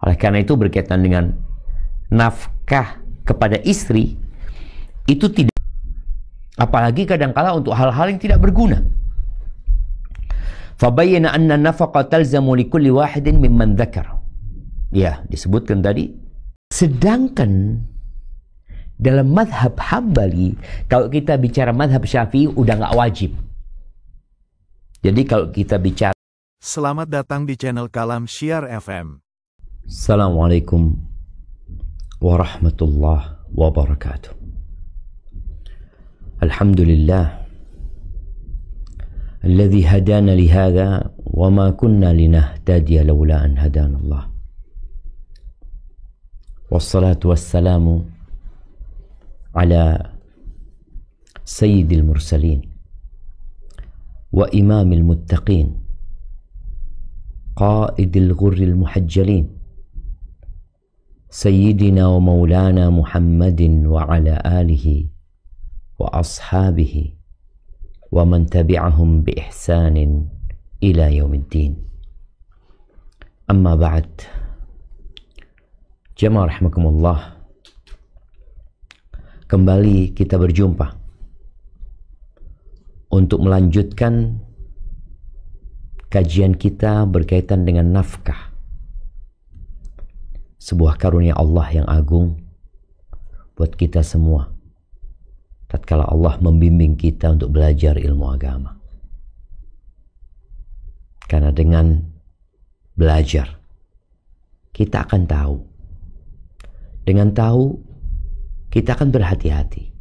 Oleh karena itu berkaitan dengan nafkah kepada istri itu tidak, apalagi kadangkala untuk hal-hal yang tidak berguna. Fabayyana anna nafaqa talzamu likulli wahidin mimman dzakar. Ya, disebutkan tadi. Sedangkan dalam madhab Hambali, kalau kita bicara madhab Syafi'i udah nggak wajib. Jadi kalau kita bicara. Selamat datang di channel Kalam Syiar FM. Assalamualaikum warahmatullahi wabarakatuh. Alhamdulillah alladzi hadana lihadza wa ma kunna linahtadiya laula an hadana Allah. Wassalatu wassalamu ala sayyidil mursalin wa imamil muttaqin qaidil ghurril muhajjalin sayyidina wa maulana Muhammadin wa ala alihi wa ashabihi wa man tabi'ahum bi ihsanin ila yaumiddin. Amma ba'd. Jamaah rahimakumullah, kembali kita berjumpa untuk melanjutkan kajian kita berkaitan dengan nafkah, sebuah karunia Allah yang agung buat kita semua tatkala Allah membimbing kita untuk belajar ilmu agama. Karena dengan belajar kita akan tahu, dengan tahu kita akan berhati-hati,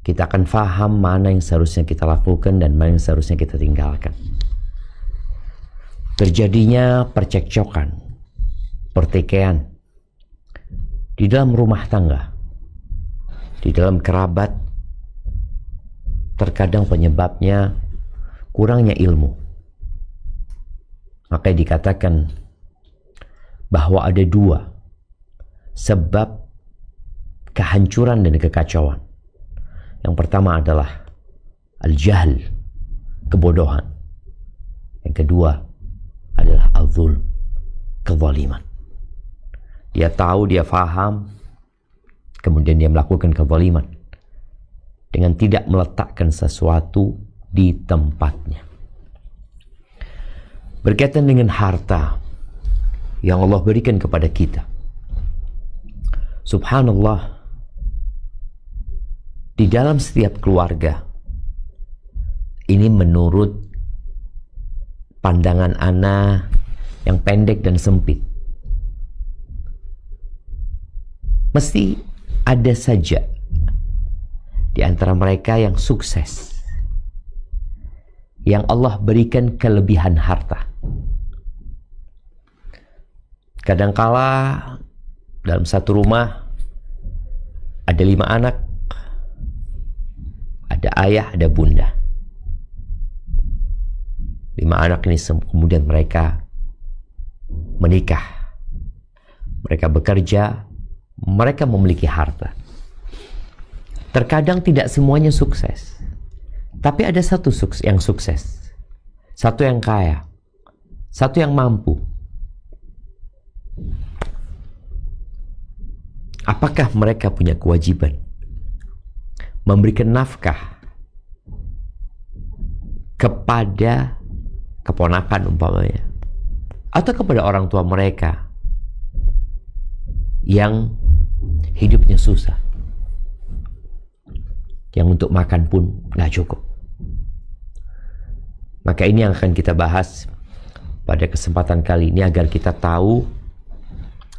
kita akan faham mana yang seharusnya kita lakukan dan mana yang seharusnya kita tinggalkan. Terjadinya percekcokan, pertikaian di dalam rumah tangga, di dalam kerabat, terkadang penyebabnya kurangnya ilmu. Maka dikatakan bahwa ada dua sebab kehancuran dan kekacauan. Yang pertama adalah al-jahl, kebodohan. Yang kedua adalah al-zulm, kezaliman. Dia tahu, dia faham, kemudian dia melakukan kezaliman dengan tidak meletakkan sesuatu di tempatnya. Berkaitan dengan harta yang Allah berikan kepada kita, subhanallah, di dalam setiap keluarga ini menurut pandangan ana yang pendek dan sempit, mesti ada saja di antara mereka yang sukses, yang Allah berikan kelebihan harta. Kadangkala dalam satu rumah ada 5 anak, ada ayah, ada bunda. 5 anak ini kemudian mereka menikah, mereka bekerja, mereka memiliki harta. Terkadang tidak semuanya sukses, tapi ada satu yang sukses, satu yang kaya, satu yang mampu. Apakah mereka punya kewajiban memberikan nafkah kepada keponakan umpamanya, atau kepada orang tua mereka yang hidupnya susah, yang untuk makan pun nggak cukup? Maka ini yang akan kita bahas pada kesempatan kali ini, agar kita tahu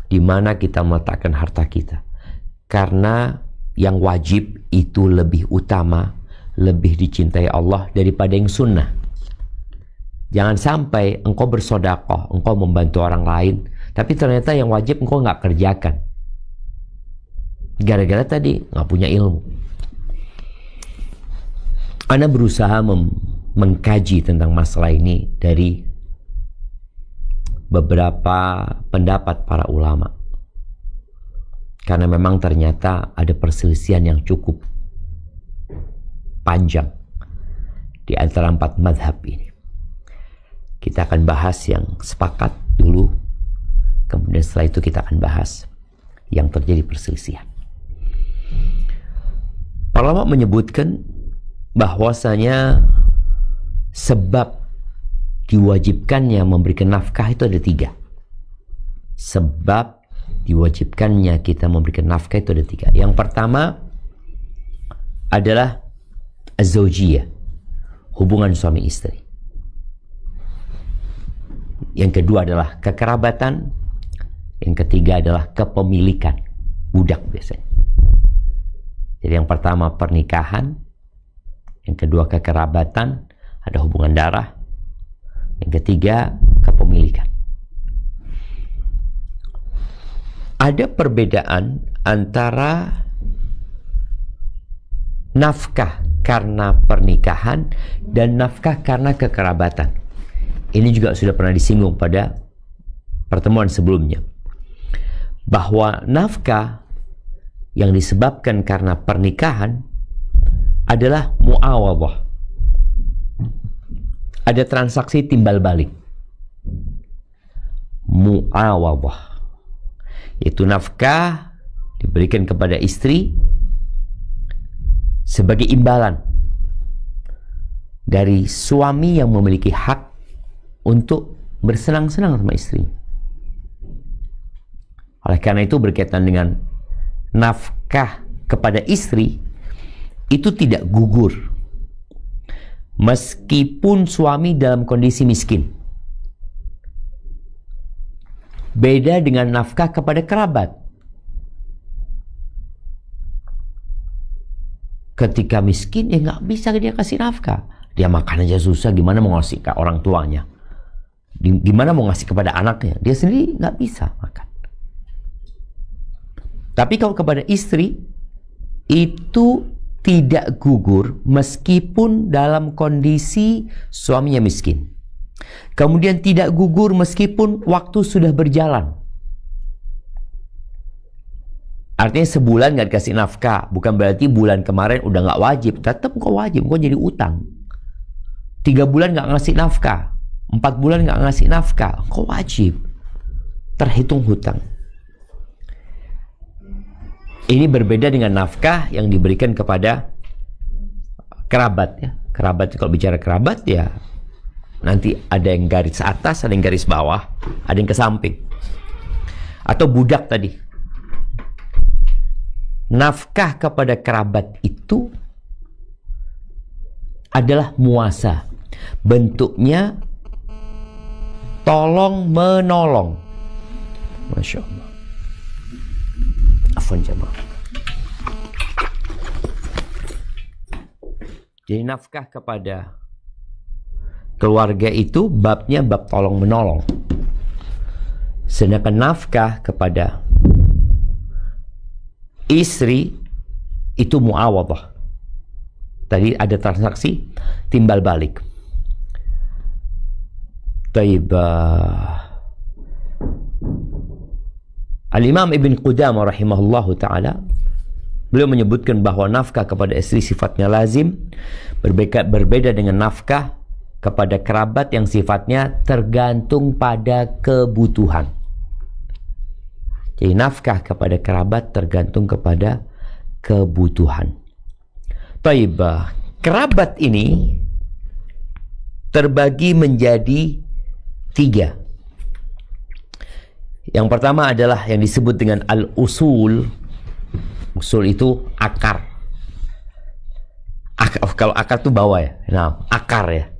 di mana kita meletakkan harta kita. Karena yang wajib itu lebih utama, lebih dicintai Allah daripada yang sunnah. Jangan sampai engkau bersedekah, engkau membantu orang lain, tapi ternyata yang wajib engkau nggak kerjakan, gara-gara tadi nggak punya ilmu. Ana berusaha mengkaji tentang masalah ini dari beberapa pendapat para ulama, karena memang ternyata ada perselisihan yang cukup panjang di antara 4 madhab ini. Kita akan bahas yang sepakat dulu, Kemudian setelah itu kita akan bahas yang terjadi perselisihan. Para ulama menyebutkan bahwasanya sebab diwajibkannya memberikan nafkah itu ada 3. Sebab diwajibkannya kita memberikan nafkah itu ada 3. Yang pertama adalah az-zawjiyah, hubungan suami istri. Yang kedua adalah kekerabatan. Yang ketiga adalah kepemilikan, budak biasanya. Jadi yang pertama pernikahan, yang kedua kekerabatan, ada hubungan darah. Yang ketiga kepemilikan. Ada perbedaan antara nafkah karena pernikahan dan nafkah karena kekerabatan. Ini juga sudah pernah disinggung pada pertemuan sebelumnya, bahwa nafkah yang disebabkan karena pernikahan adalah mu'awadhah. Ada transaksi timbal balik. Mu'awadhah, yaitu nafkah diberikan kepada istri sebagai imbalan dari suami yang memiliki hak untuk bersenang-senang sama istri. Oleh karena itu berkaitan dengan nafkah kepada istri itu tidak gugur meskipun suami dalam kondisi miskin. Beda dengan nafkah kepada kerabat. Ketika miskin, ya nggak bisa dia kasih nafkah. Dia makan aja susah, gimana mau ngasih ke orang tuanya? Gimana mau ngasih kepada anaknya? Dia sendiri nggak bisa makan. Tapi kalau kepada istri, itu tidak gugur meskipun dalam kondisi suaminya miskin. Kemudian tidak gugur meskipun waktu sudah berjalan. Artinya sebulan nggak dikasih nafkah, bukan berarti bulan kemarin udah nggak wajib. Tetap kok wajib, kok jadi utang. 3 bulan nggak ngasih nafkah, 4 bulan nggak ngasih nafkah, kok wajib. Terhitung hutang. Ini berbeda dengan nafkah yang diberikan kepada kerabat ya. Kerabat, kalau bicara kerabat ya nanti ada yang garis atas, ada yang garis bawah, ada yang ke samping. Atau budak tadi. Nafkah kepada kerabat itu adalah muasa. Bentuknya tolong menolong. Masya Allah. Afwan jamaah. Jadi nafkah kepada keluarga itu babnya bab tolong menolong. Sedangkan nafkah kepada istri itu mu'awadhah. Tadi ada transaksi timbal balik. Al-Imam Ibn Qudamah rahimahullahu ta'ala, beliau menyebutkan bahwa nafkah kepada istri sifatnya lazim, berbeda dengan nafkah kepada kerabat yang sifatnya tergantung pada kebutuhan. Jadi nafkah kepada kerabat tergantung kepada kebutuhan. Kerabat ini terbagi menjadi 3. Yang pertama adalah yang disebut dengan al-usul. Usul itu akar. Kalau akar itu bawah ya. Nah, akar ya.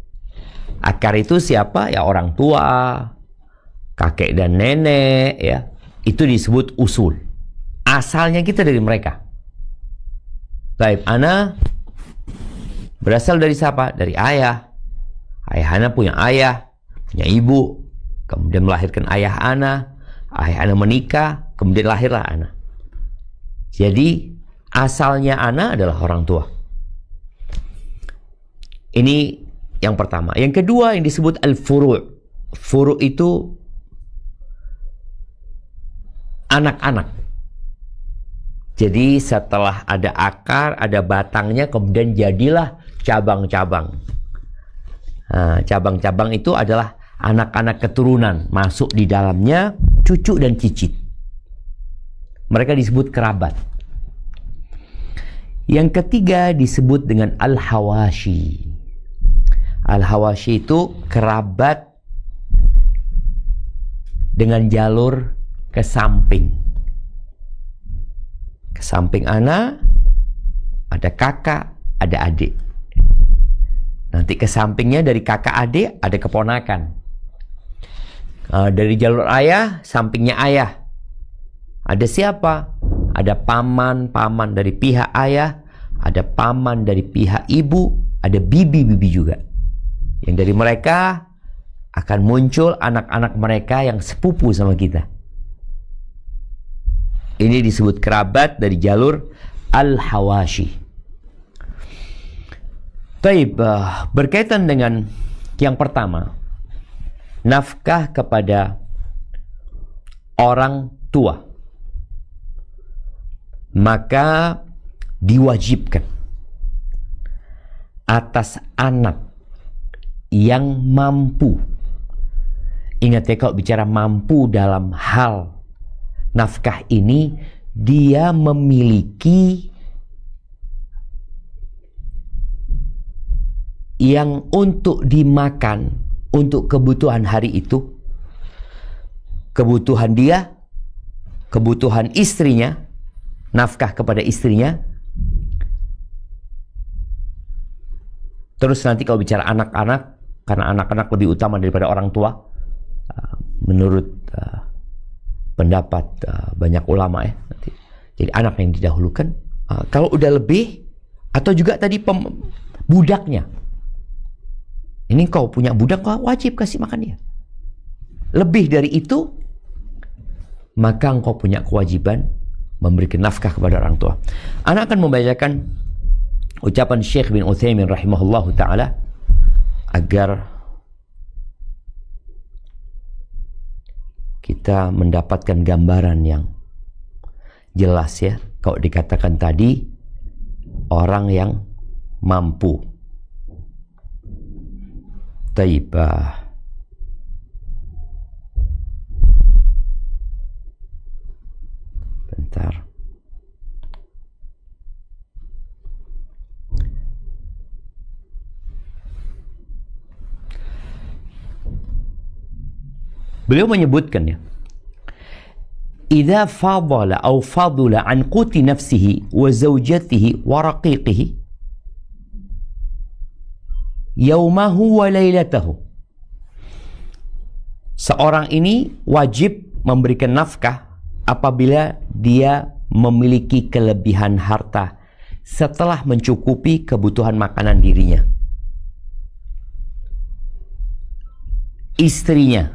Akar itu siapa? Ya orang tua, kakek dan nenek ya. Itu disebut usul. Asalnya kita dari mereka. Baik, ana berasal dari siapa? Dari ayah. Ayah ana punya ayah, punya ibu, kemudian melahirkan ayah ana. Ayah ana menikah, kemudian lahirlah ana. Jadi asalnya ana adalah orang tua. Ini yang pertama. Yang kedua yang disebut al-furu'. Furu' itu anak-anak. Jadi setelah ada akar, ada batangnya, kemudian jadilah cabang-cabang. Nah, cabang-cabang itu adalah anak-anak keturunan masuk di dalamnya. cucu dan cicit. Mereka disebut kerabat. Yang ketiga disebut dengan al-hawashi. Al-hawashi itu kerabat dengan jalur ke samping. Ke samping anak, ada kakak, ada adik. Nanti ke sampingnya dari kakak adik, ada keponakan. Dari jalur ayah, sampingnya ayah. Ada siapa? Ada paman dari pihak ayah, ada paman dari pihak ibu, ada bibi-bibi juga. Yang dari mereka akan muncul anak-anak mereka yang sepupu sama kita. Ini disebut kerabat dari jalur al-hawashi. Taib, berkaitan dengan yang pertama, nafkah kepada orang tua. Maka diwajibkan atas anak yang mampu. Ingat ya, kalau bicara mampu dalam hal nafkah ini, dia memiliki yang untuk dimakan untuk kebutuhan hari itu, kebutuhan dia, kebutuhan istrinya, nafkah kepada istrinya. Terus nanti kalau bicara anak-anak, karena anak-anak lebih utama daripada orang tua, menurut pendapat banyak ulama ya. Nanti. Jadi anak yang didahulukan. Kalau udah lebih, atau juga tadi budaknya. Ini kau punya budak, kau wajib kasih makan dia. Lebih dari itu, maka engkau punya kewajiban memberikan nafkah kepada orang tua. Anak akan membacakan ucapan Syekh bin Utsaimin rahimahullahu ta'ala agar kita mendapatkan gambaran yang jelas ya. Kalau dikatakan tadi orang yang mampu. Taibah. Bentar. Beliau menyebutkan ya, idza fadala aw fadula an quti nafsihi wa zawjatihi wa raqiqihi yaumahu wa lailatahu. Seorang ini wajib memberikan nafkah apabila dia memiliki kelebihan harta setelah mencukupi kebutuhan makanan dirinya, istrinya,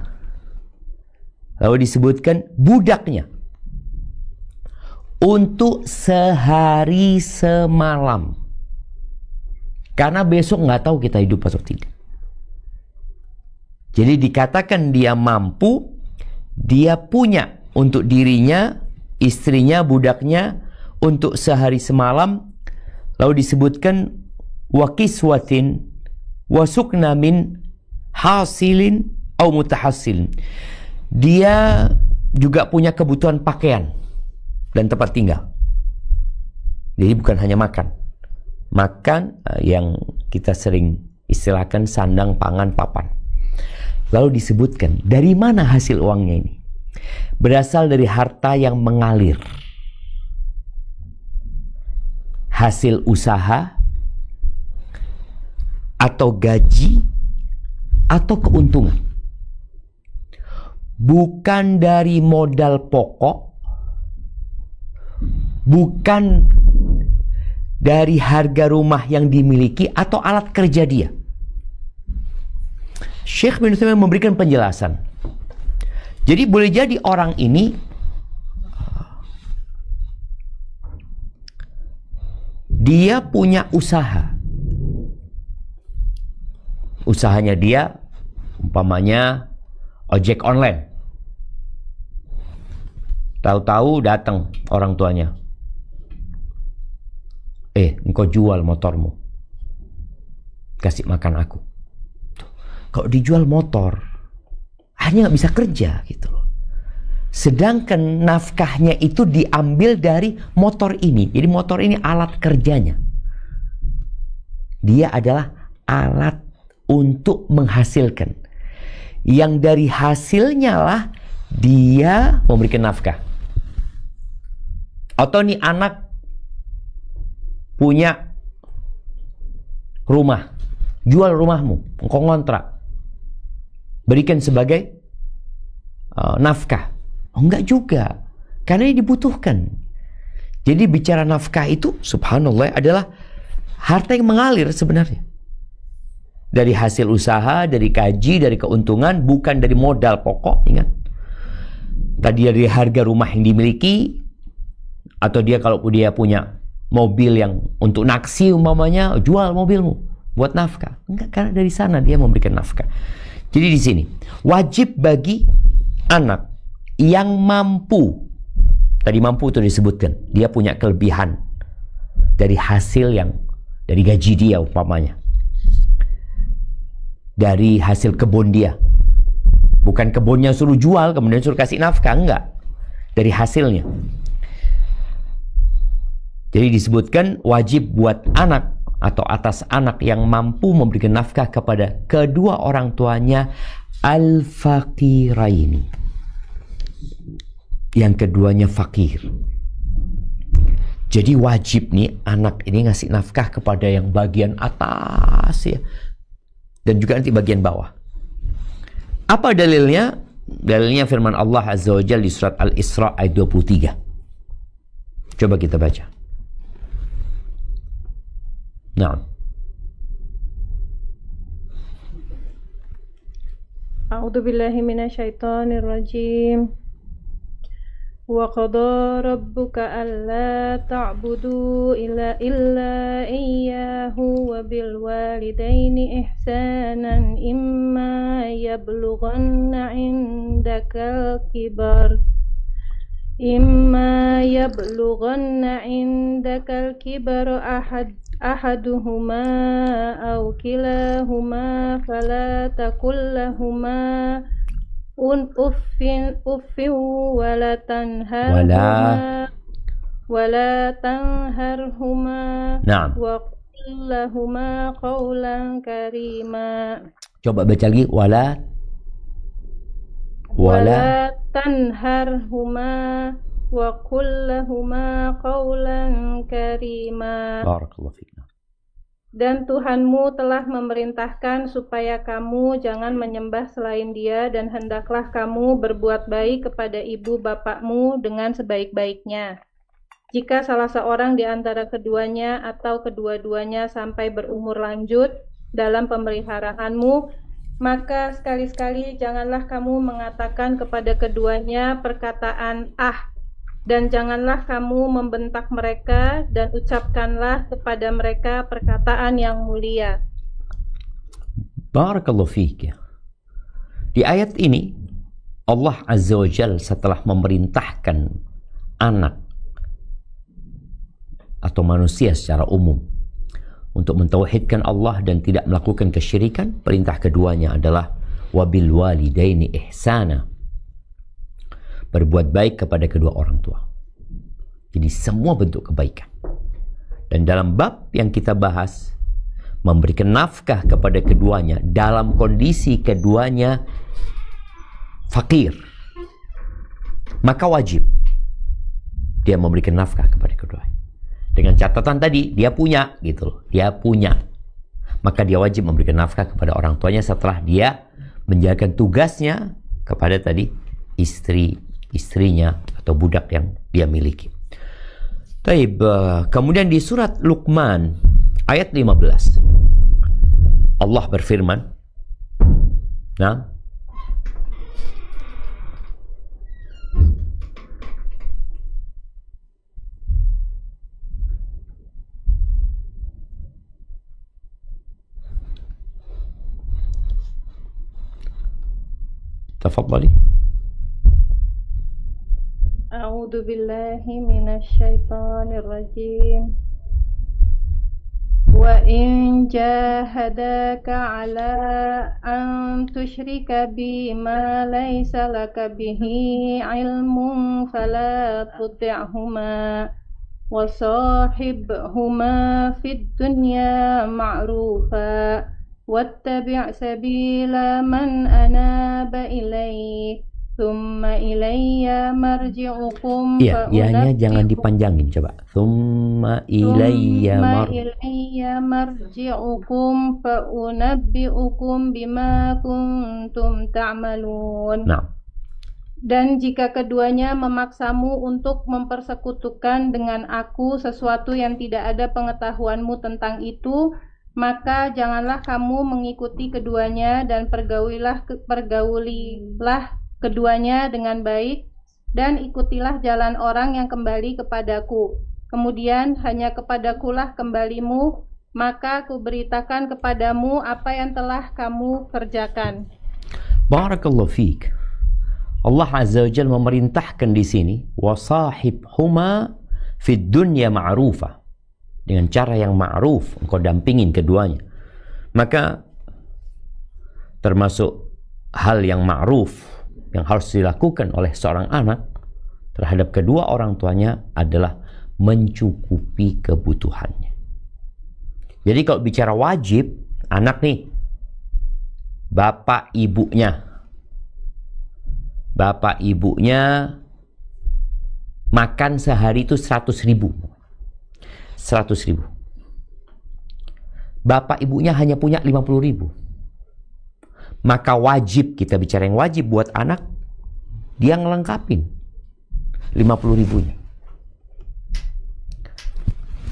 lalu disebutkan budaknya, untuk sehari semalam. Karena besok nggak tahu kita hidup atau tidak. Jadi dikatakan dia mampu, dia punya untuk dirinya, istrinya, budaknya, untuk sehari semalam. Lalu disebutkan wa kiswatin wa sukna min hasilin au mutahassilin. Dia juga punya kebutuhan pakaian dan tempat tinggal. Jadi bukan hanya makan. Makan yang kita sering istilahkan sandang, pangan, papan. Lalu disebutkan dari mana hasil uangnya ini? Berasal dari harta yang mengalir. Hasil usaha atau gaji atau keuntungan. Bukan dari modal pokok, bukan dari harga rumah yang dimiliki atau alat kerja dia. Syekh bin Utsaimin memberikan penjelasan. Jadi boleh jadi orang ini dia punya usaha. Usahanya dia umpamanya ojek online. Tahu-tahu datang orang tuanya. Engkau jual motormu. Kasih makan aku. Kalau dijual motor, hanya nggak bisa kerja gitu loh. Sedangkan nafkahnya itu diambil dari motor ini. Jadi motor ini alat kerjanya. Dia adalah alat untuk menghasilkan. Yang dari hasilnya lah dia memberikan nafkah. Atau nih anak punya rumah, jual rumahmu, engkau ngontrak, berikan sebagai nafkah. Oh, enggak juga, karena ini dibutuhkan. Jadi bicara nafkah itu, subhanallah, adalah harta yang mengalir sebenarnya. Dari hasil usaha, dari gaji, dari keuntungan, bukan dari modal pokok, ingat. Tadi dari harga rumah yang dimiliki, atau dia kalau dia punya mobil yang untuk naksi umpamanya, jual mobilmu buat nafkah. Enggak, karena dari sana dia memberikan nafkah. Jadi di sini wajib bagi anak yang mampu. Tadi mampu itu disebutkan, dia punya kelebihan dari hasil yang dari gaji dia umpamanya, dari hasil kebun dia. Bukan kebunnya suruh jual kemudian suruh kasih nafkah, enggak. Dari hasilnya. Jadi disebutkan wajib buat anak atau atas anak yang mampu memberikan nafkah kepada kedua orang tuanya al-faqiraini. Yang keduanya fakir. Jadi wajib nih anak ini ngasih nafkah kepada yang bagian atas ya. Dan juga nanti bagian bawah. Apa dalilnya? Dalilnya firman Allah Azza wa Jalla di surat Al-Isra ayat 23. Coba kita baca. Nah. A'udzu billahi minasyaitonir rajim. Wa qada rabbuka alla ta'budu illa iyyahu wa bil walidaini ihsanan imma yablughanna 'indakal kibar ahaduhuma aw kilahuma fala taqul lahumā uffin wala tanharhuma Naam. wa qul lahumā qawlan karīmā. Coba baca lagi wala tanharhuma wa qul lahumā qawlan karīmā. Barakallahu fiik. Dan Tuhanmu telah memerintahkan supaya kamu jangan menyembah selain Dia, dan hendaklah kamu berbuat baik kepada ibu bapakmu dengan sebaik-baiknya. Jika salah seorang di antara keduanya atau kedua-duanya sampai berumur lanjut dalam pemeliharaanmu, maka sekali-sekali janganlah kamu mengatakan kepada keduanya perkataan dan janganlah kamu membentak mereka, dan ucapkanlah kepada mereka perkataan yang mulia. Barakallahu fiik. Di ayat ini Allah Azza wa Jalla setelah memerintahkan anak atau manusia secara umum untuk mentauhidkan Allah dan tidak melakukan kesyirikan, perintah keduanya adalah wabil walidaini ihsana. Berbuat baik kepada kedua orang tua. Jadi semua bentuk kebaikan. Dan dalam bab yang kita bahas, memberikan nafkah kepada keduanya dalam kondisi keduanya fakir, maka wajib dia memberikan nafkah kepada keduanya. Dengan catatan tadi, dia punya gitu loh. Dia punya. Maka dia wajib memberikan nafkah kepada orang tuanya setelah dia menjalankan tugasnya kepada tadi istrinya atau budak yang dia miliki. Taib, kemudian di surat Luqman ayat 15 Allah berfirman, nah, tafadhali. A'udzu billahi minasyaitonir rajim. وإن جاهداك على أن تشرك بي ما ليس لك به علم فلا تطعهما وصاحبهما في الدنيا معروفا واتبع سبيل من أناب إليه ثم إلي مرجعكم Iya, jangan dipanjangin coba. Thumma ilayya marji'ukum fa'unabbi'ukum bima kuntum ta'malun. Dan jika keduanya memaksamu untuk mempersekutukan dengan aku sesuatu yang tidak ada pengetahuanmu tentang itu, maka janganlah kamu mengikuti keduanya dan pergaulilah keduanya dengan baik, dan ikutilah jalan orang yang kembali kepadaku. Kemudian hanya kepadakulah kembalimu, maka kuberitakan kepadamu apa yang telah kamu kerjakan. Barakallahu fiik. Allah Azza wa Jalla memerintahkan di sini, wasahibhuma fid dunya ma'rufa, dengan cara yang ma'ruf, engkau dampingin keduanya. Maka termasuk hal yang ma'ruf yang harus dilakukan oleh seorang anak terhadap kedua orang tuanya adalah mencukupi kebutuhannya. Jadi kalau bicara wajib, anak nih, bapak ibunya makan sehari itu 100.000. Bapak ibunya hanya punya 50.000. Maka wajib, kita bicara yang wajib buat anak, dia ngelengkapin 50.000-nya.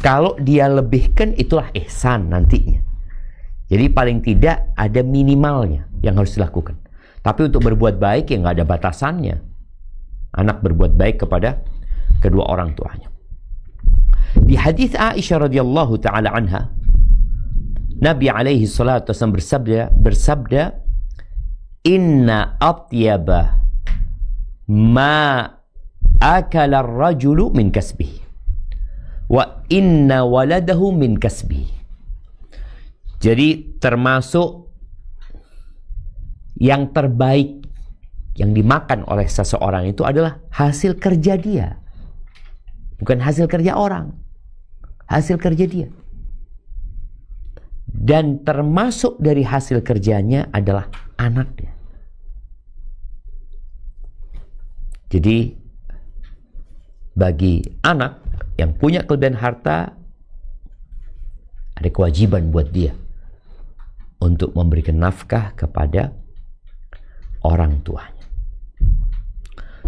Kalau dia lebihkan, itulah ihsan nantinya. Jadi paling tidak ada minimalnya yang harus dilakukan. Tapi untuk berbuat baik ya nggak ada batasannya. Anak berbuat baik kepada kedua orang tuanya. Di hadis Aisyah radhiyallahu taala anha, Nabi alaihi salatu wasallam bersabda, inna atyaba ma akala ar-rajulu min kasbihi wa inna waladahu min kasbihi. Jadi termasuk yang terbaik yang dimakan oleh seseorang itu adalah hasil kerja dia, bukan hasil kerja orang, hasil kerja dia. Dan termasuk dari hasil kerjanya adalah anaknya. Jadi bagi anak yang punya kelebihan harta, ada kewajiban buat dia untuk memberikan nafkah kepada orang tuanya.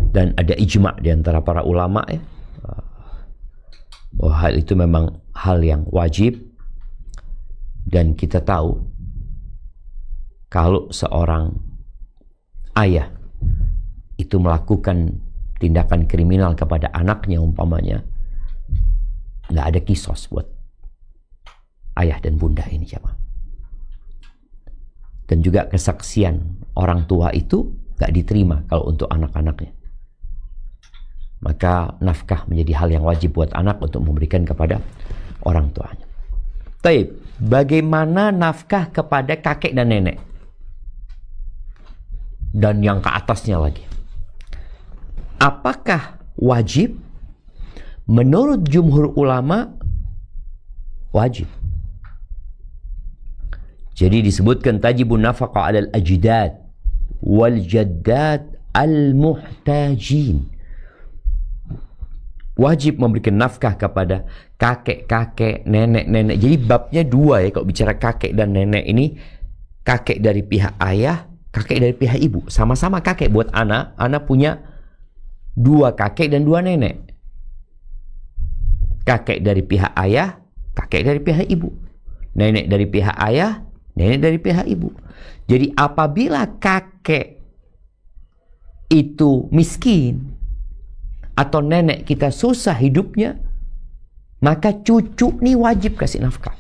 Dan ada ijma' di antara para ulama ya, bahwa hal itu memang hal yang wajib. Dan kita tahu kalau seorang ayah itu melakukan tindakan kriminal kepada anaknya umpamanya, nggak ada kisos buat ayah dan bunda ini jemaah. Dan juga kesaksian orang tua itu nggak diterima kalau untuk anak-anaknya. Maka nafkah menjadi hal yang wajib buat anak untuk memberikan kepada orang tuanya. Taib, bagaimana nafkah kepada kakek dan nenek? Dan yang ke atasnya lagi. Apakah wajib? Menurut jumhur ulama, wajib. Jadi disebutkan tajibun nafaqah 'alal ajdad wal jaddad al muhtajin. Wajib memberikan nafkah kepada kakek-kakek, nenek-nenek. Jadi babnya dua ya kalau bicara kakek dan nenek ini. Kakek dari pihak ayah, kakek dari pihak ibu. Sama-sama kakek buat anak. Anak punya dua kakek dan dua nenek. Kakek dari pihak ayah, kakek dari pihak ibu. Nenek dari pihak ayah, nenek dari pihak ibu. Jadi apabila kakek itu miskin atau nenek kita susah hidupnya, maka cucu nih wajib kasih nafkah.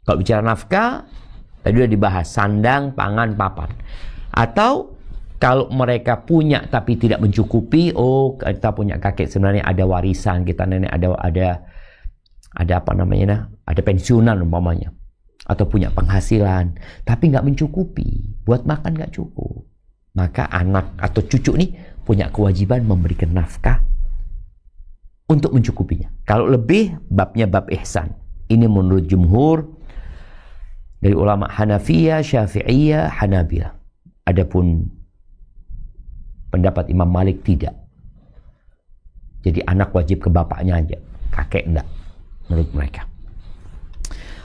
Kalau bicara nafkah, tadi udah dibahas sandang, pangan, papan. Atau kalau mereka punya tapi tidak mencukupi, oh kita punya kakek sebenarnya ada warisan, kita nenek ada ada apa namanya, ada pensiunan umpamanya, atau punya penghasilan, tapi nggak mencukupi, buat makan nggak cukup, maka anak atau cucu nih punya kewajiban memberikan nafkah untuk mencukupinya. Kalau lebih, babnya bab ihsan. Ini menurut jumhur dari ulama Hanafiyah, Syafi'iyah, Hanabilah. Adapun pendapat Imam Malik tidak. Jadi anak wajib ke bapaknya aja, kakek enggak, menurut mereka.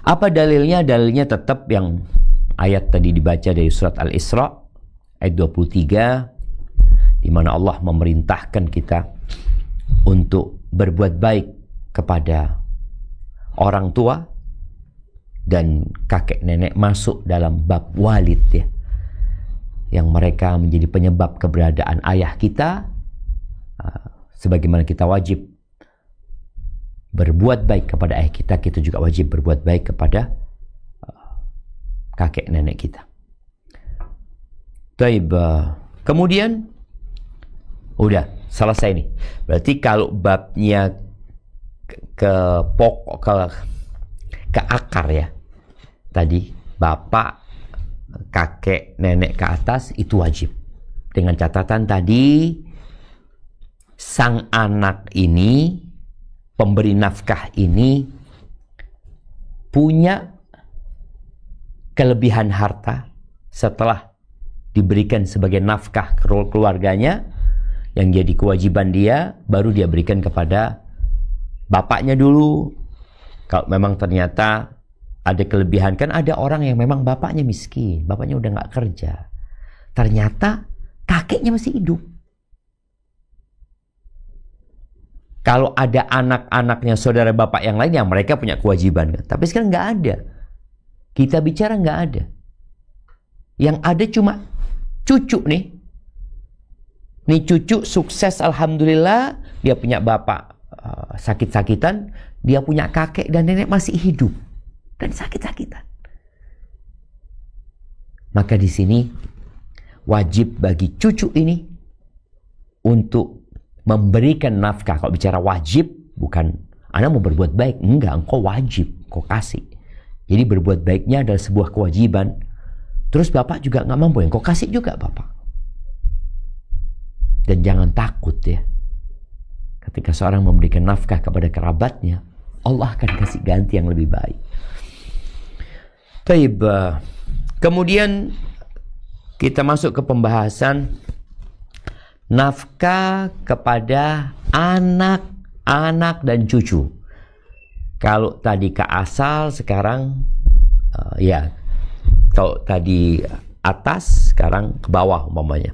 Apa dalilnya? Dalilnya tetap yang ayat tadi dibaca dari surat Al-Isra ayat 23, di mana Allah memerintahkan kita untuk berbuat baik kepada orang tua dan kakek nenek, masuk dalam bab walid ya, yang mereka menjadi penyebab keberadaan ayah kita. Sebagaimana kita wajib berbuat baik kepada ayah kita, kita juga wajib berbuat baik kepada kakek nenek kita. Taib, kemudian udah selesai nih. Berarti kalau babnya ke pokok, ke akar ya, tadi bapak, kakek, nenek ke atas itu wajib. Dengan catatan tadi, sang anak ini, pemberi nafkah ini, punya kelebihan harta setelah diberikan sebagai nafkah keluarganya, yang jadi kewajiban dia, baru dia berikan kepada bapaknya dulu. Kalau memang ternyata ada kelebihan, kan ada orang yang memang bapaknya miskin, bapaknya udah nggak kerja, ternyata kakeknya masih hidup. Kalau ada anak-anaknya saudara bapak yang lain, yang mereka punya kewajiban. Tapi sekarang nggak ada. Kita bicara nggak ada. Yang ada cuma cucu nih. Nih cucu sukses, alhamdulillah. Dia punya bapak sakit-sakitan. Dia punya kakek dan nenek masih hidup dan sakit-sakitan. Maka di sini wajib bagi cucu ini untuk memberikan nafkah. Kalau bicara wajib, bukan anak mau berbuat baik, enggak, engkau wajib, engkau kasih. Jadi berbuat baiknya adalah sebuah kewajiban. Terus bapak juga nggak mampu, engkau kasih juga bapak. Dan jangan takut ya, ketika seorang memberikan nafkah kepada kerabatnya, Allah akan kasih ganti yang lebih baik. Taib, kemudian kita masuk ke pembahasan nafkah kepada anak-anak dan cucu. Kalau tadi ke asal, sekarang ya, kalau tadi atas, sekarang ke bawah umpamanya.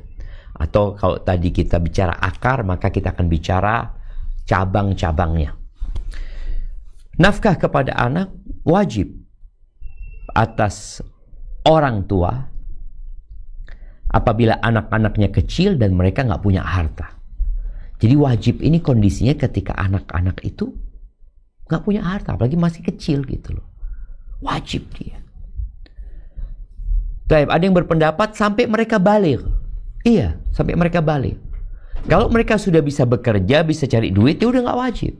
Atau kalau tadi kita bicara akar, maka kita akan bicara cabang-cabangnya. Nafkah kepada anak wajib atas orang tua apabila anak-anaknya kecil dan mereka nggak punya harta. Jadi wajib ini kondisinya ketika anak-anak itu nggak punya harta, apalagi masih kecil gitu loh. Wajib dia. Ada yang berpendapat sampai mereka balik. Iya, sampai mereka balik. Kalau mereka sudah bisa bekerja, bisa cari duit, ya udah nggak wajib.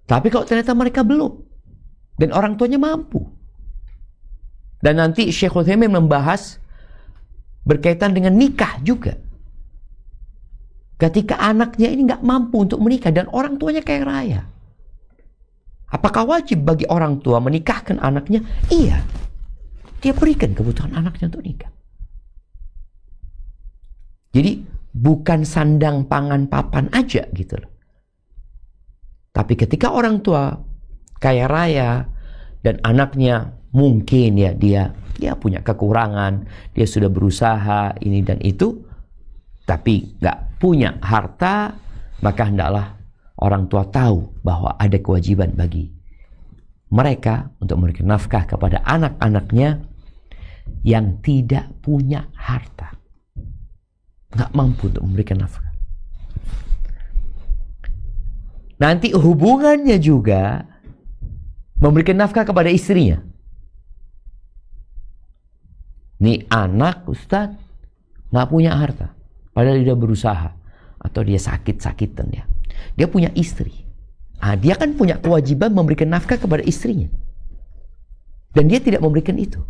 Tapi kalau ternyata mereka belum, dan orang tuanya mampu. Dan nanti Syekh Utsaimin membahas berkaitan dengan nikah juga. Ketika anaknya ini nggak mampu untuk menikah dan orang tuanya kaya raya, apakah wajib bagi orang tua menikahkan anaknya? Iya, dia berikan kebutuhan anaknya untuk nikah. Jadi bukan sandang pangan papan aja gitu loh. Tapi ketika orang tua kaya raya dan anaknya mungkin ya dia punya kekurangan, dia sudah berusaha ini dan itu, tapi nggak punya harta, maka hendaklah orang tua tahu bahwa ada kewajiban bagi mereka untuk memberikan nafkah kepada anak-anaknya yang tidak punya harta, nggak mampu untuk memberikan nafkah. Nanti hubungannya juga memberikan nafkah kepada istrinya. Nih anak Ustadz nggak punya harta, padahal dia berusaha, atau dia sakit-sakitan ya. Dia punya istri, Dia kan punya kewajiban memberikan nafkah kepada istrinya. Dan dia tidak memberikan itu.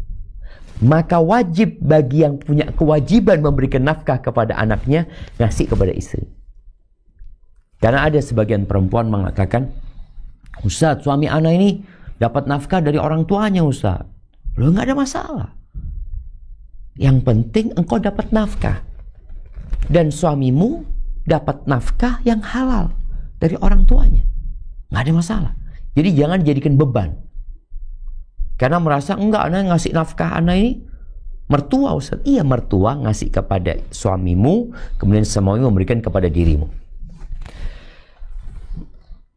Maka wajib bagi yang punya kewajiban memberikan nafkah kepada anaknya, ngasih kepada istri. Karena ada sebagian perempuan mengatakan, Ustaz, suami anak ini dapat nafkah dari orang tuanya, Ustaz. Loh, nggak ada masalah. Yang penting engkau dapat nafkah. Dan suamimu dapat nafkah yang halal dari orang tuanya. Nggak ada masalah. Jadi jangan dijadikan beban. Karena merasa, enggak, anak ngasih nafkah anak ini mertua, Ustaz. Iya, mertua ngasih kepada suamimu, kemudian suamimu memberikan kepada dirimu.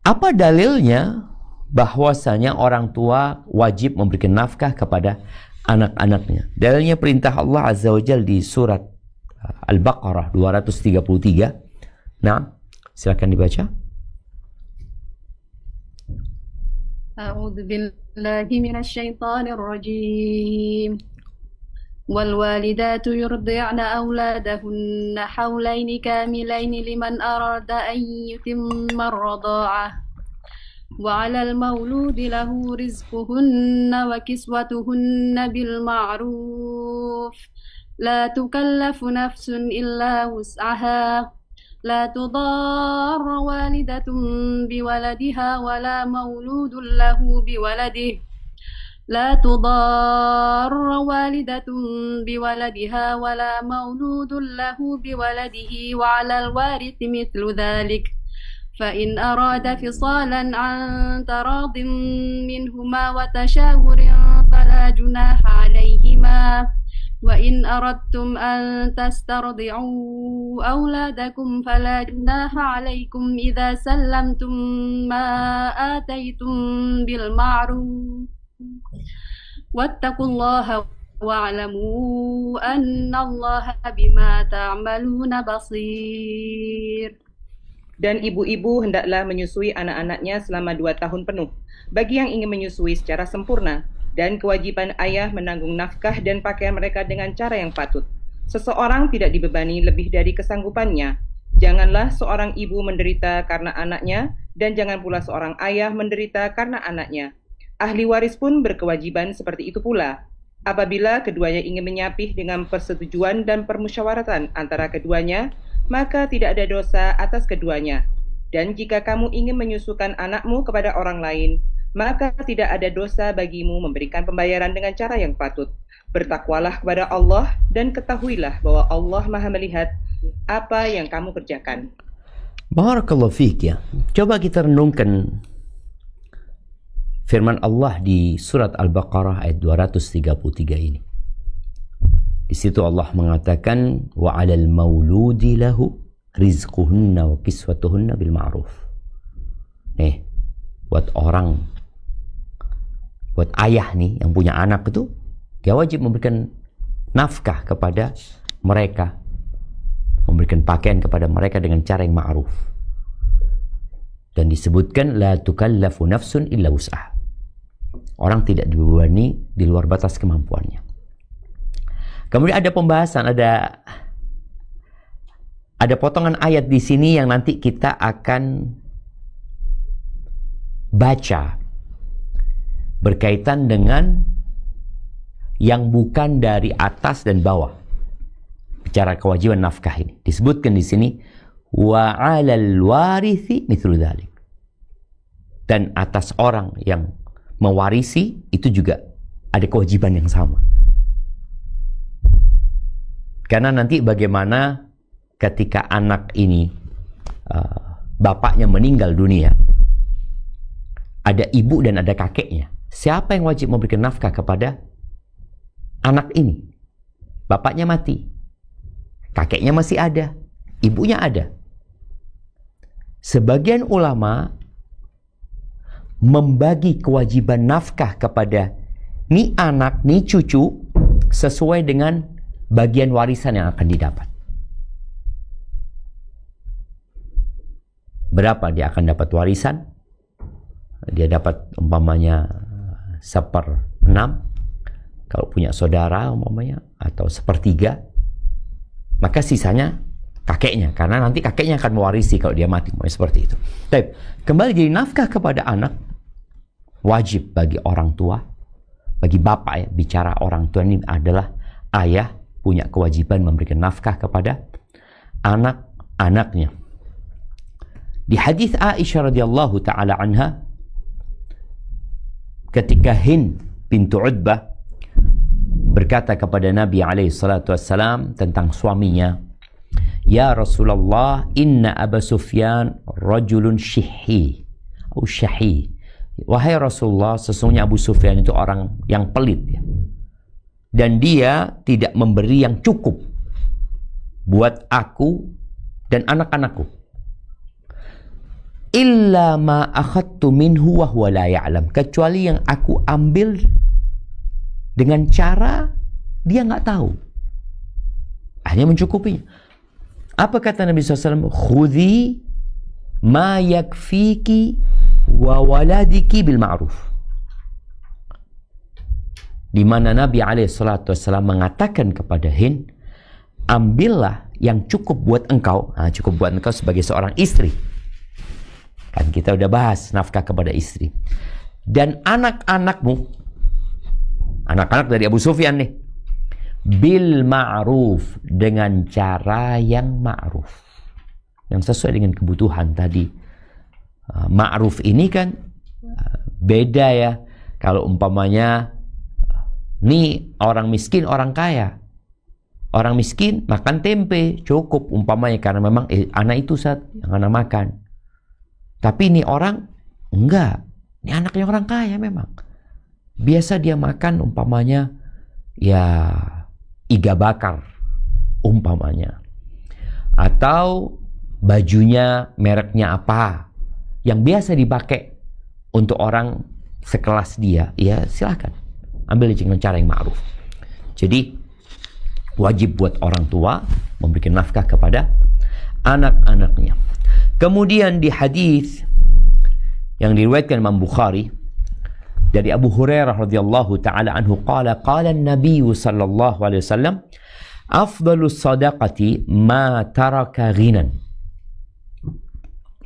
Apa dalilnya bahwasanya orang tua wajib memberikan nafkah kepada anak-anaknya? Dalilnya perintah Allah Azza wa Jalla di surat Al-Baqarah 233. Nah, silakan dibaca. أعوذ بالله من الشيطان الرجيم والوالدات يرضعن أولادهن حولين كاملين لمن أراد أن يتم الرضاعة وعلى المولود له رزقهن وكسوتهن بالمعروف لا تكلف نفس إلا وسعها لا تضار والدة بولدها ولا مولود له بولده لا تضار والدة بولدها ولا مولود له بولده وعلى الوارث مثل ذلك فإن أراد فصالا عن تراض منهما وتشاور فلا جناح عليهما وإن أردتم أن تسترضعوا أولادكم فلا جناح عليكم إذا سلمتم ما آتيتم بالمعروف واتقوا الله واعلموا أن الله بما تعملون بصير. Dan ibu-ibu hendaklah menyusui anak-anaknya selama 2 tahun penuh, bagi yang ingin menyusui secara sempurna, dan kewajiban ayah menanggung nafkah dan pakaian mereka dengan cara yang patut. Seseorang tidak dibebani lebih dari kesanggupannya. Janganlah seorang ibu menderita karena anaknya, dan jangan pula seorang ayah menderita karena anaknya. Ahli waris pun berkewajiban seperti itu pula. Apabila keduanya ingin menyapih dengan persetujuan dan permusyawaratan antara keduanya, maka tidak ada dosa atas keduanya. Dan jika kamu ingin menyusukan anakmu kepada orang lain, maka tidak ada dosa bagimu memberikan pembayaran dengan cara yang patut. Bertakwalah kepada Allah dan ketahuilah bahwa Allah Maha melihat apa yang kamu kerjakan. Barakallahu fiik ya. Coba kita renungkan firman Allah di surat Al-Baqarah ayat 233 ini. Di situ Allah mengatakan wa 'alal mauludi lahu rizquhunna wa kiswatuhunna bil ma'ruf. Buat ayah nih yang punya anak itu, dia wajib memberikan nafkah kepada mereka, memberikan pakaian kepada mereka dengan cara yang ma'ruf. Dan disebutkan la tukallafu nafsun illa wus'ah. Orang tidak dibebani di luar batas kemampuannya. Kemudian ada pembahasan, ada potongan ayat di sini yang nanti kita akan baca berkaitan dengan yang bukan dari atas dan bawah. Bicara kewajiban nafkah ini. Disebutkan di sini wa 'alal warithi mithlu dzalik. Dan atas orang yang mewarisi itu juga ada kewajiban yang sama. Karena nanti bagaimana ketika anak ini bapaknya meninggal dunia, ada ibu dan ada kakeknya. Siapa yang wajib memberikan nafkah kepada anak ini? Bapaknya mati, kakeknya masih ada, ibunya ada. Sebagian ulama membagi kewajiban nafkah kepada ni anak, ni cucu sesuai dengan bagian warisan yang akan didapat. Berapa dia akan dapat warisan? Dia dapat umpamanya 1/6 kalau punya saudara umpamanya, atau 1/3, maka sisanya kakeknya, karena nanti kakeknya akan mewarisi kalau dia mati, seperti itu. Tapi kembali, jadi nafkah kepada anak wajib bagi orang tua, bagi bapak ya, bicara orang tua ini adalah ayah punya kewajiban memberikan nafkah kepada anak-anaknya. Di hadis Aisyah radhiyallahu taala anha, ketika Hind bintu Utbah berkata kepada Nabi alaihi salatu wassalam tentang suaminya, "Ya Rasulullah, inna Aba Sufyan rajulun syihhi atau syahi." Wahai Rasulullah, sesungguhnya Abu Sufyan itu orang yang pelit ya. Dan dia tidak memberi yang cukup buat aku dan anak-anakku. Illa ma akhadtu minhu wa huwa la ya'lam, kecuali yang aku ambil dengan cara dia nggak tahu. Hanya mencukupinya. Apa kata Nabi SAW? Khudhi ma yakfiki wa waladiki bil ma'ruf. Di mana Nabi SAW mengatakan kepada Hind, ambillah yang cukup buat engkau. Nah, cukup buat engkau sebagai seorang istri. Kan kita udah bahas nafkah kepada istri. Dan anak-anakmu, anak-anak dari Abu Sufyan nih, bil ma'ruf, dengan cara yang ma'ruf, yang sesuai dengan kebutuhan tadi. Ma'ruf ini kan beda ya. Kalau umpamanya nih orang miskin, orang kaya. Orang miskin makan tempe cukup umpamanya, karena memang anak itu saat yang anak makan. Tapi ini orang enggak, ini anaknya orang kaya memang. Biasa dia makan umpamanya ya iga bakar umpamanya, atau bajunya mereknya apa yang biasa dipakai untuk orang sekelas dia, ya silakan ambil dengan cara yang ma'ruf. Jadi wajib buat orang tua memberikan nafkah kepada anak-anaknya. Kemudian di hadis yang diriwayatkan Imam Bukhari dari Abu Hurairah radhiyallahu taala anhu, qala an-nabiy sallallahu alaihi wasallam, afdalus sadaqati ma taraka ghinan.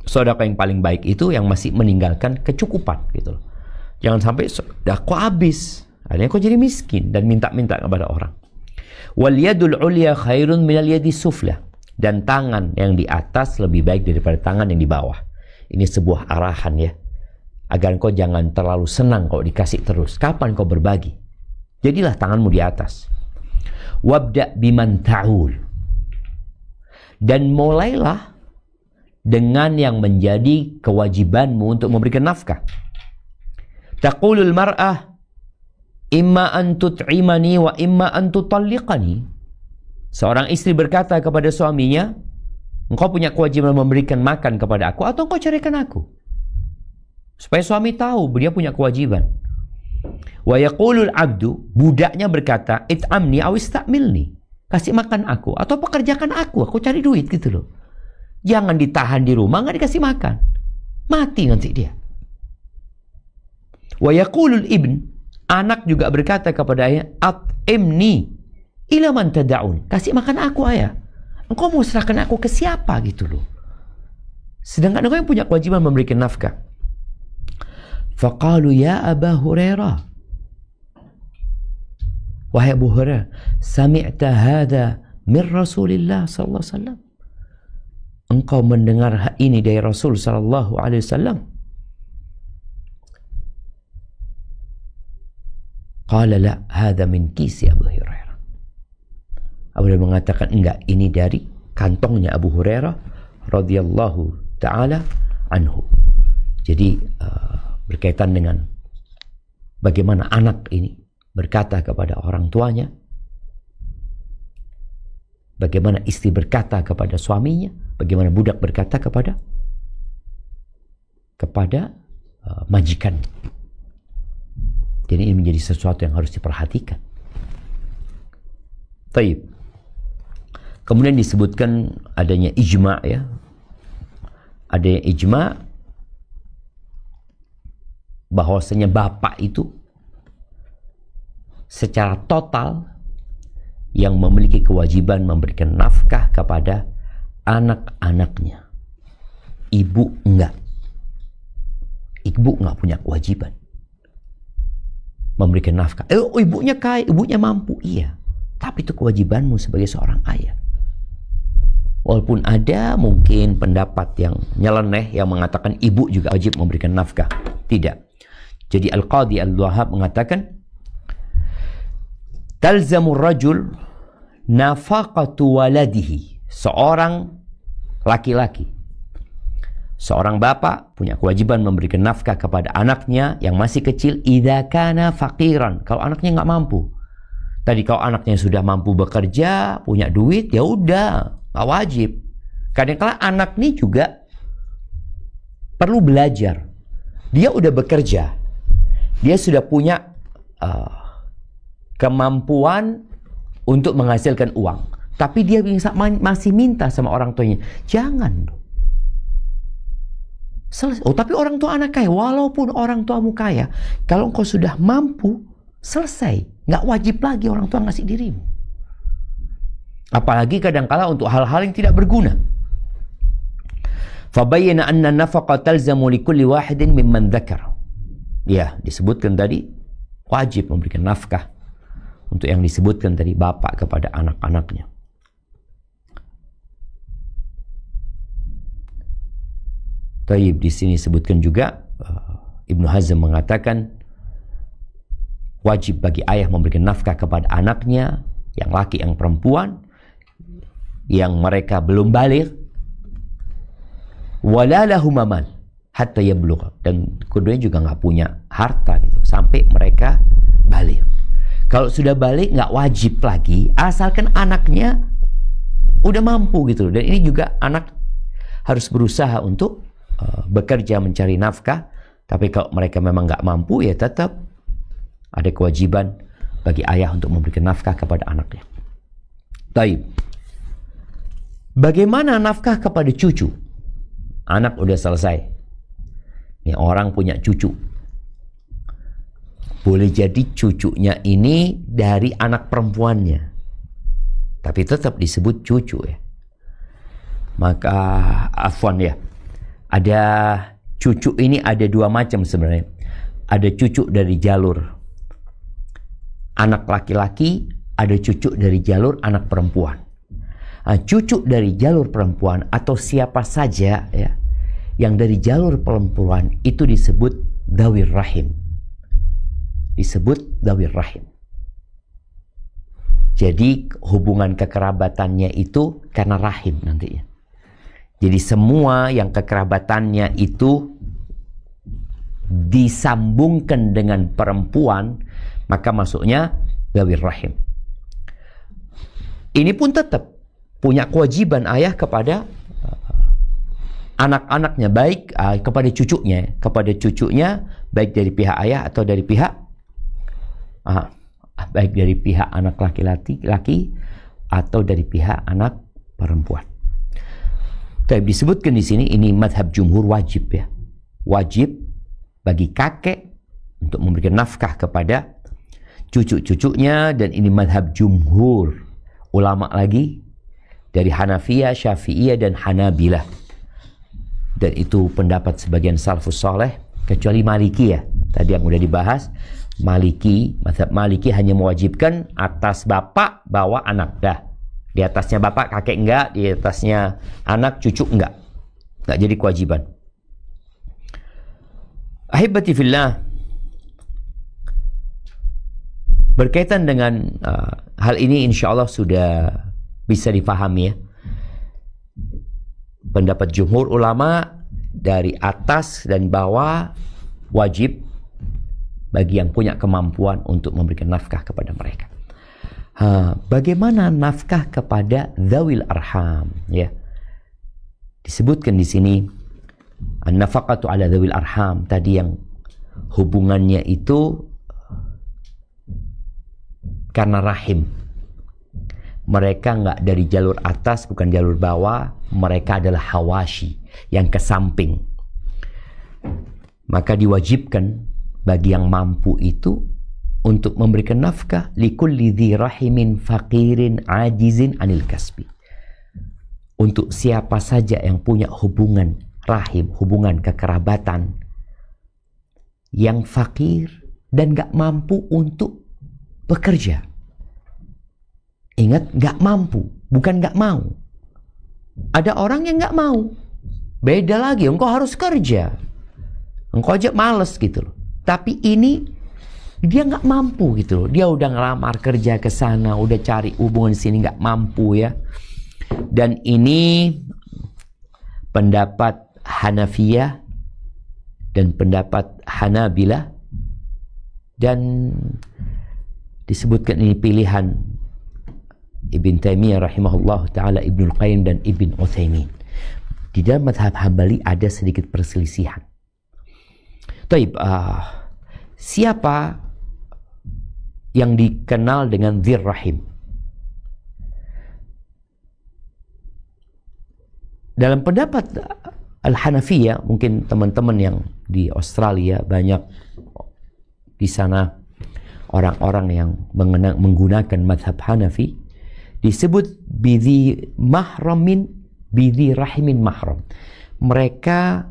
Sedekah yang paling baik itu yang masih meninggalkan kecukupan gitu loh. Jangan sampai sedekah habis, akhirnya kok jadi miskin dan minta-minta kepada orang. Wal yadul ulya khairun minal yadis sufla, dan tangan yang di atas lebih baik daripada tangan yang di bawah. Ini sebuah arahan ya, agar kau jangan terlalu senang kalau dikasih terus. Kapan kau berbagi? Jadilah tanganmu di atas. Wabda biman ta'ul, dan mulailah dengan yang menjadi kewajibanmu untuk memberikan nafkah. Taqulul mar'ah imma an tut'imani wa imma an tutalliqani. Seorang istri berkata kepada suaminya, engkau punya kewajiban memberikan makan kepada aku atau engkau ceraikan aku. Supaya suami tahu dia punya kewajiban. Wa yaqulul abdu, budaknya berkata, it'amni aw istamilni, kasih makan aku atau pekerjakan aku cari duit gitu loh. Jangan ditahan di rumah nggak dikasih makan, mati nanti dia. Wa yaqulul ibn, anak juga berkata kepada ayah, at'imni ila man tada'un, kasih makan aku ayah. Engkau mau serahkan aku ke siapa gitu loh. Sedangkan engkau yang punya kewajiban memberikan nafkah. Faqalu ya Aba Hurairah, wahai Abu Hurairah, sami'ta hadha min Rasulillah sallallahu alaihi wasallam, engkau mendengar ini dari Rasul sallallahu alaihi wasallam? Qala la, hadha min kisi Abu Hurairah. Abu Hurairah mengatakan, enggak, ini dari kantongnya Abu Hurairah radhiyallahu taala anhu. Jadi berkaitan dengan bagaimana anak ini berkata kepada orang tuanya, bagaimana istri berkata kepada suaminya, bagaimana budak berkata kepada majikan. Jadi ini menjadi sesuatu yang harus diperhatikan. Taib. Kemudian disebutkan adanya ijma ya. Ada ijma bahwasanya bapak itu secara total yang memiliki kewajiban memberikan nafkah kepada anak-anaknya. Ibu enggak. Ibu enggak punya kewajiban memberikan nafkah. Ibunya kaya, ibunya mampu, iya. Tapi itu kewajibanmu sebagai seorang ayah. Walaupun ada mungkin pendapat yang nyeleneh yang mengatakan ibu juga wajib memberikan nafkah. Tidak. Jadi Al-Qadhi Al-Wahhab mengatakan, talzamur rajul nafaqatu waladihi. Seorang laki-laki, seorang bapak punya kewajiban memberikan nafkah kepada anaknya yang masih kecil idza kana faqiran. Kalau anaknya nggak mampu. Tadi kalau anaknya sudah mampu bekerja, punya duit, ya udah, nggak wajib. Kadang-kala anak ini juga perlu belajar. Dia udah bekerja, dia sudah punya kemampuan untuk menghasilkan uang. Tapi dia masih minta sama orang tuanya. Jangan. Tapi orang tua anak kaya. Walaupun orang tuamu kaya, kalau engkau sudah mampu, selesai. Nggak wajib lagi orang tua ngasih dirimu. Apalagi kadangkala untuk hal-hal yang tidak berguna. Fabayyana anna nafaqa talzamu likulli wahidin mimman dzakar. Ya, disebutkan tadi wajib memberikan nafkah untuk yang disebutkan tadi bapak kepada anak-anaknya. Taib, di sini sebutkan juga Ibnu Hazm mengatakan wajib bagi ayah memberikan nafkah kepada anaknya, yang laki yang perempuan, yang mereka belum baligh, wala lahum mal hatta yablugh, dan keduanya juga nggak punya harta gitu sampai mereka baligh. Kalau sudah balik nggak wajib lagi, asalkan anaknya udah mampu gitu. Dan ini juga anak harus berusaha untuk bekerja mencari nafkah. Tapi kalau mereka memang nggak mampu, ya tetap ada kewajiban bagi ayah untuk memberikan nafkah kepada anaknya. Taib. Bagaimana nafkah kepada cucu? Anak udah selesai. Ini orang punya cucu. Boleh jadi cucunya ini dari anak perempuannya, tapi tetap disebut cucu ya. Maka afwan ya, ada cucu ini ada dua macam sebenarnya. Ada cucu dari jalur anak laki-laki, ada cucu dari jalur anak perempuan. Nah, cucu dari jalur perempuan atau siapa saja ya yang dari jalur perempuan itu disebut dhawir rahim. Disebut dhawir rahim. Jadi hubungan kekerabatannya itu karena rahim nantinya. Jadi semua yang kekerabatannya itu disambungkan dengan perempuan, maka masuknya dhawir rahim. Ini pun tetap punya kewajiban ayah kepada anak-anaknya, baik kepada cucunya baik dari pihak ayah atau dari pihak baik dari pihak anak laki-laki atau dari pihak anak perempuan. Tapi disebutkan di sini ini madhab jumhur wajib ya, wajib bagi kakek untuk memberikan nafkah kepada cucu-cucunya, dan ini madhab jumhur ulama lagi dari Hanafiyah, Syafi'iyah dan Hanabilah. Dan itu pendapat sebagian salafus saleh, kecuali Maliki ya. Tadi yang udah dibahas, Maliki, mazhab Maliki hanya mewajibkan atas bapak bawa anak dah. Di atasnya bapak kakek enggak, di atasnya anak cucu enggak. Enggak jadi kewajiban. Ahibati fillah, berkaitan dengan hal ini insya Allah sudah bisa dipahami ya. Pendapat jumhur ulama dari atas dan bawah wajib bagi yang punya kemampuan untuk memberikan nafkah kepada mereka. Bagaimana nafkah kepada dzawil arham ya? Disebutkan di sini an-nafaqatu ala dzawil arham, tadi yang hubungannya itu karena rahim. Mereka nggak dari jalur atas, bukan jalur bawah. Mereka adalah hawashi, yang ke samping. Maka diwajibkan bagi yang mampu itu untuk memberikan nafkah likulli dzi rahimin faqirin ajizin anil kasbi. untuk siapa saja yang punya hubungan rahim, hubungan kekerabatan, yang fakir dan gak mampu untuk bekerja. Ingat, gak mampu, bukan gak mau. Ada orang yang gak mau. Beda lagi, engkau harus kerja. Engkau aja males gitu loh. Tapi ini dia gak mampu gitu loh. Dia udah ngelamar kerja ke sana, udah cari hubungan di sini, gak mampu ya. Dan ini pendapat Hanafiyah dan pendapat Hanabilah, dan disebutkan ini pilihan Ibn Taimiyah rahimahullah ta'ala, Ibnul Qayyim dan Ibn Utsaimin. Di dalam mazhab Hambali ada sedikit perselisihan. Taib, siapa yang dikenal dengan dzir rahim? Dalam pendapat Al-Hanafiyah, mungkin teman-teman yang di Australia banyak di sana orang-orang yang menggunakan mazhab Hanafi, disebut bidhi mahramin, bidhi rahimin mahram. Mereka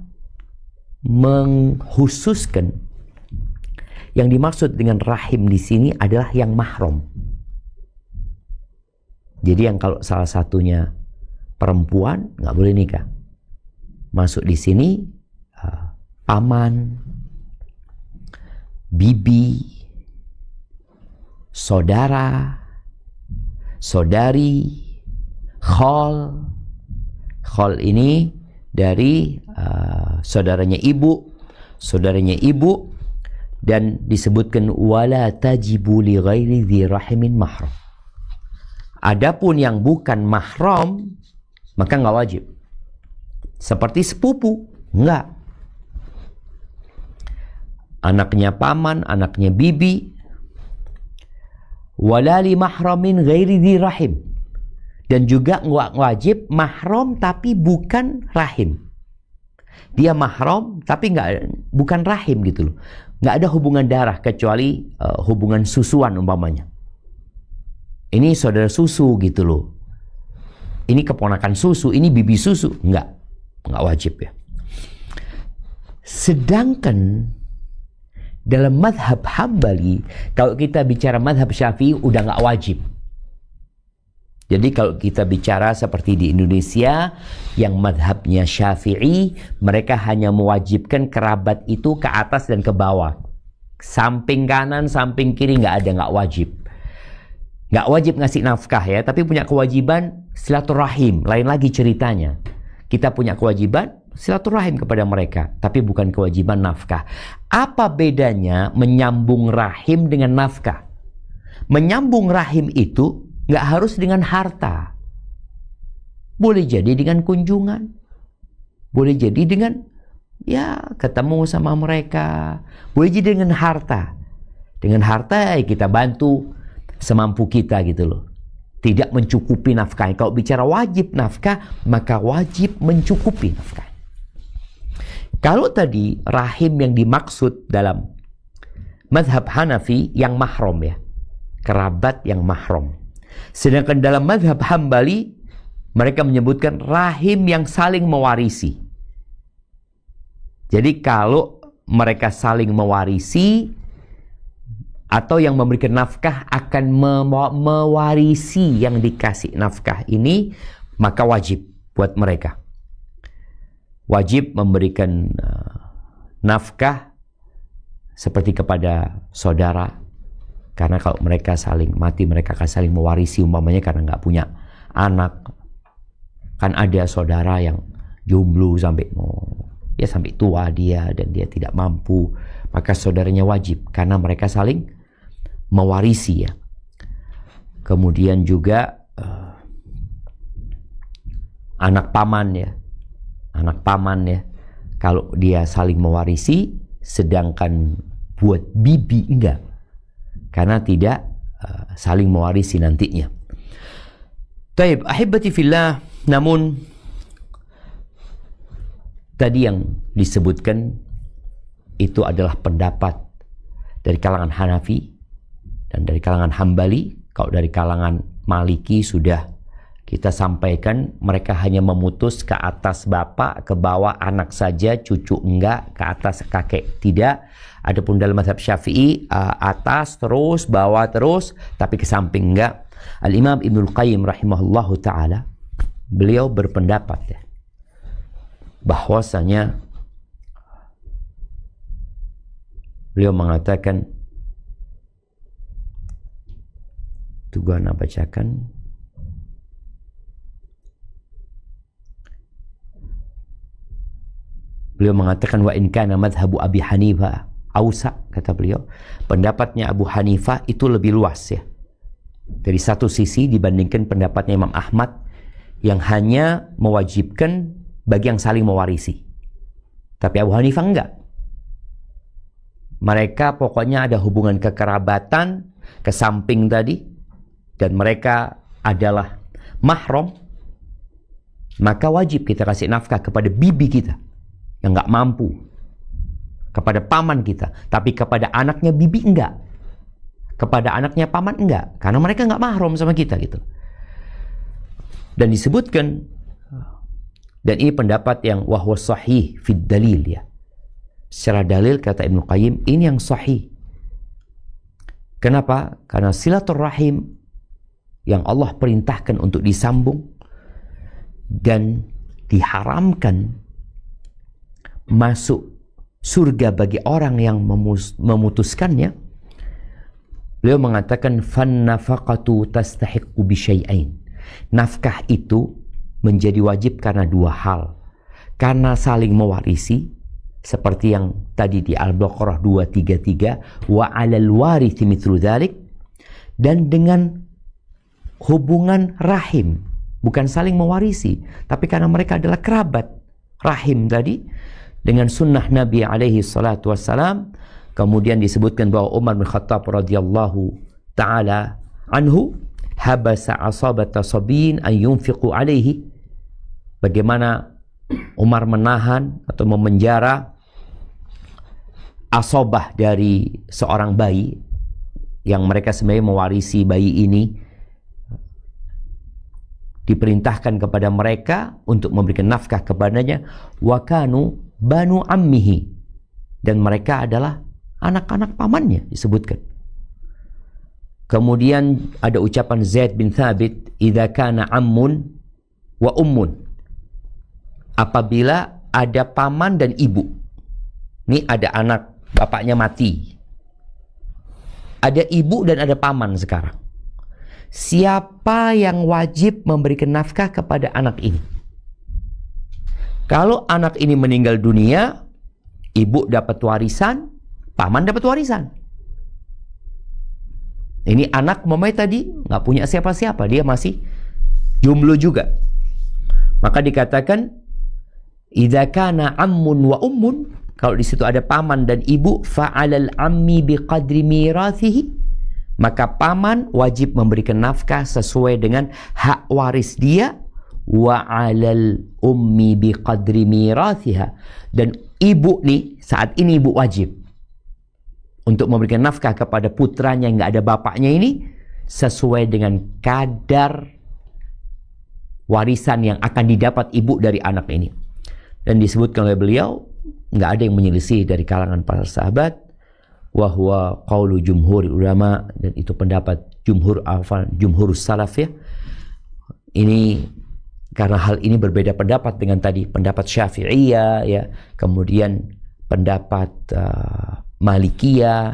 menghususkan yang dimaksud dengan rahim di sini adalah yang mahram. Jadi yang kalau salah satunya perempuan nggak boleh nikah. Masuk di sini paman, bibi, saudara, saudari, khol. Khol ini dari saudaranya ibu, dan disebutkan wala tajibu li ghairi dzi rahimin mahram. Adapun yang bukan mahram maka nggak wajib. Seperti sepupu, enggak. Anaknya paman, anaknya bibi. Wala li mahramin ghairi dzi rahim. Dan juga nggak wajib mahram tapi bukan rahim. Dia mahram tapi bukan rahim gitu loh. Nggak ada hubungan darah kecuali hubungan susuan umpamanya. Ini saudara susu gitu loh. Ini keponakan susu, ini bibi susu. Nggak wajib ya. Sedangkan dalam mazhab Hambali, kalau kita bicara mazhab Syafi'i udah nggak wajib. Jadi kalau kita bicara seperti di Indonesia yang mazhabnya Syafi'i, mereka hanya mewajibkan kerabat itu ke atas dan ke bawah. Samping kanan, samping kiri nggak wajib. Nggak wajib ngasih nafkah ya, tapi punya kewajiban silaturahim. Lain lagi ceritanya. Kita punya kewajiban silaturahim kepada mereka, tapi bukan kewajiban nafkah. Apa bedanya menyambung rahim dengan nafkah? Menyambung rahim itu nggak harus dengan harta. Boleh jadi dengan kunjungan. Boleh jadi dengan ya ketemu sama mereka. Boleh jadi dengan harta. Dengan harta kita bantu semampu kita gitu loh. Tidak mencukupi nafkah. Kalau bicara wajib nafkah, maka wajib mencukupi nafkah. Kalau tadi rahim yang dimaksud dalam mazhab Hanafi yang mahram ya, kerabat yang mahram. Sedangkan dalam mazhab Hambali mereka menyebutkan rahim yang saling mewarisi. Jadi kalau mereka saling mewarisi atau yang memberikan nafkah akan mewarisi yang dikasih nafkah ini, maka wajib buat mereka. Wajib memberikan nafkah seperti kepada saudara. Karena kalau mereka saling mati, mereka akan saling mewarisi umpamanya karena nggak punya anak. Kan ada saudara yang jomblo sampai tua dia dan dia tidak mampu. Maka saudaranya wajib karena mereka saling mewarisi ya. Kemudian juga anak paman ya. Anak paman ya. Kalau dia saling mewarisi, sedangkan buat bibi enggak. Karena tidak saling mewarisi nantinya. Taib, ahibati fillah, namun tadi yang disebutkan itu adalah pendapat dari kalangan Hanafi dan dari kalangan Hambali. Kalau dari kalangan Maliki sudah kita sampaikan mereka hanya memutus ke atas bapak, ke bawah anak saja, cucu enggak, ke atas kakek tidak. Adapun dalam mazhab Syafi'i atas terus, bawah terus, tapi ke samping enggak. Al-Imam Ibnul Qayyim rahimahullahu taala, beliau berpendapat ya, bahwasanya beliau mengatakan, itu gua nak bacakan. Beliau mengatakan wa in kana madhhabu Abi Hanifah ausa, kata beliau, pendapatnya Abu Hanifah itu lebih luas ya. Dari satu sisi dibandingkan pendapatnya Imam Ahmad yang hanya mewajibkan bagi yang saling mewarisi. Tapi Abu Hanifah enggak. Mereka pokoknya ada hubungan kekerabatan, ke samping tadi, dan mereka adalah mahram, maka wajib kita kasih nafkah kepada bibi kita yang nggak mampu, kepada paman kita. Tapi kepada anaknya bibi enggak, kepada anaknya paman enggak, karena mereka nggak mahram sama kita gitu. Dan disebutkan, dan ini pendapat yang wahwa sahih fid dalil ya, secara dalil kata Ibnu Qayyim ini yang sahih. Kenapa? Karena silaturrahim yang Allah perintahkan untuk disambung dan diharamkan masuk surga bagi orang yang memutuskannya. Beliau mengatakan fannafaqatu tastahiqqu bi syai'ain. Nafkah itu menjadi wajib karena dua hal. Karena saling mewarisi, seperti yang tadi di Al-Baqarah 233, wa 'alal warithi mithlu dzalik, dan dengan hubungan rahim, bukan saling mewarisi, tapi karena mereka adalah kerabat rahim tadi, dengan sunnah Nabi alaihi salatu wassalam. Kemudian disebutkan bahwa Umar bin Khattab radhiyallahu ta'ala anhu habasa asabata sabin an yunfiqu alaihi. Bagaimana Umar menahan atau memenjara asobah dari seorang bayi yang mereka sebenarnya mewarisi bayi ini, diperintahkan kepada mereka untuk memberikan nafkah kepadanya, wa kanu banu ammihi, dan mereka adalah anak-anak pamannya disebutkan. Kemudian ada ucapan Zaid bin Thabit, idza kana ammun wa ummun, apabila ada paman dan ibu. Ini ada anak bapaknya mati, ada ibu dan ada paman sekarang. Siapa yang wajib memberikan nafkah kepada anak ini? Kalau anak ini meninggal dunia, ibu dapat warisan, paman dapat warisan. Ini anak mamai tadi nggak punya siapa-siapa, dia masih jomblo juga. Maka dikatakan idza kana ammun wa ummun, kalau di situ ada paman dan ibu, fa'alal ammi biqadri mirathihi, maka paman wajib memberikan nafkah sesuai dengan hak waris dia, wa 'alal ummi biqadri mirathiha, dan ibu nih saat ini ibu wajib untuk memberikan nafkah kepada putranya yang nggak ada bapaknya ini sesuai dengan kadar warisan yang akan didapat ibu dari anak ini. Dan disebutkan oleh beliau, nggak ada yang menyelisih dari kalangan para sahabat, wahwa qaulu jumhur ulama, dan itu pendapat jumhur salaf ya. Ini karena hal ini berbeda pendapat dengan tadi pendapat Syafi'iyah ya, kemudian pendapat Malikiyah,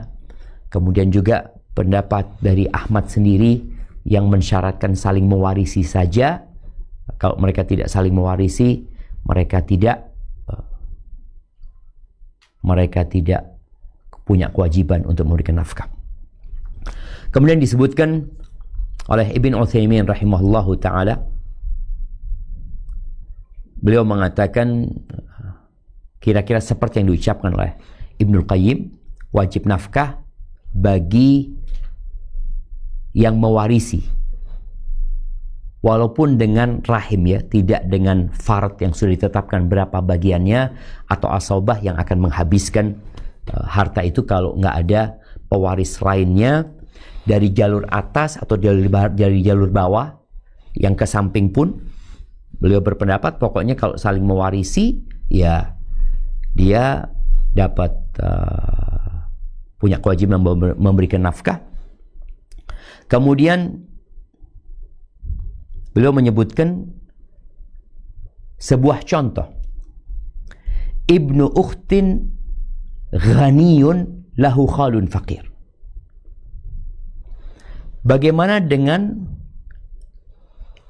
kemudian juga pendapat dari Ahmad sendiri yang mensyaratkan saling mewarisi saja. Kalau mereka tidak saling mewarisi, mereka tidak punya kewajiban untuk memberikan nafkah. Kemudian disebutkan oleh Ibn Utsaimin rahimahullahu ta'ala, beliau mengatakan kira-kira seperti yang diucapkan oleh Ibnul Qayyim, wajib nafkah bagi yang mewarisi, walaupun dengan rahim ya, tidak dengan fard yang sudah ditetapkan berapa bagiannya, atau asobah yang akan menghabiskan harta itu kalau nggak ada pewaris lainnya dari jalur atas atau dari jalur bawah, yang ke samping pun beliau berpendapat pokoknya kalau saling mewarisi ya dia dapat punya kewajiban memberikan nafkah. Kemudian beliau menyebutkan sebuah contoh. Ibnu ukhtin ghaniyun lahu khalun faqir. Bagaimana dengan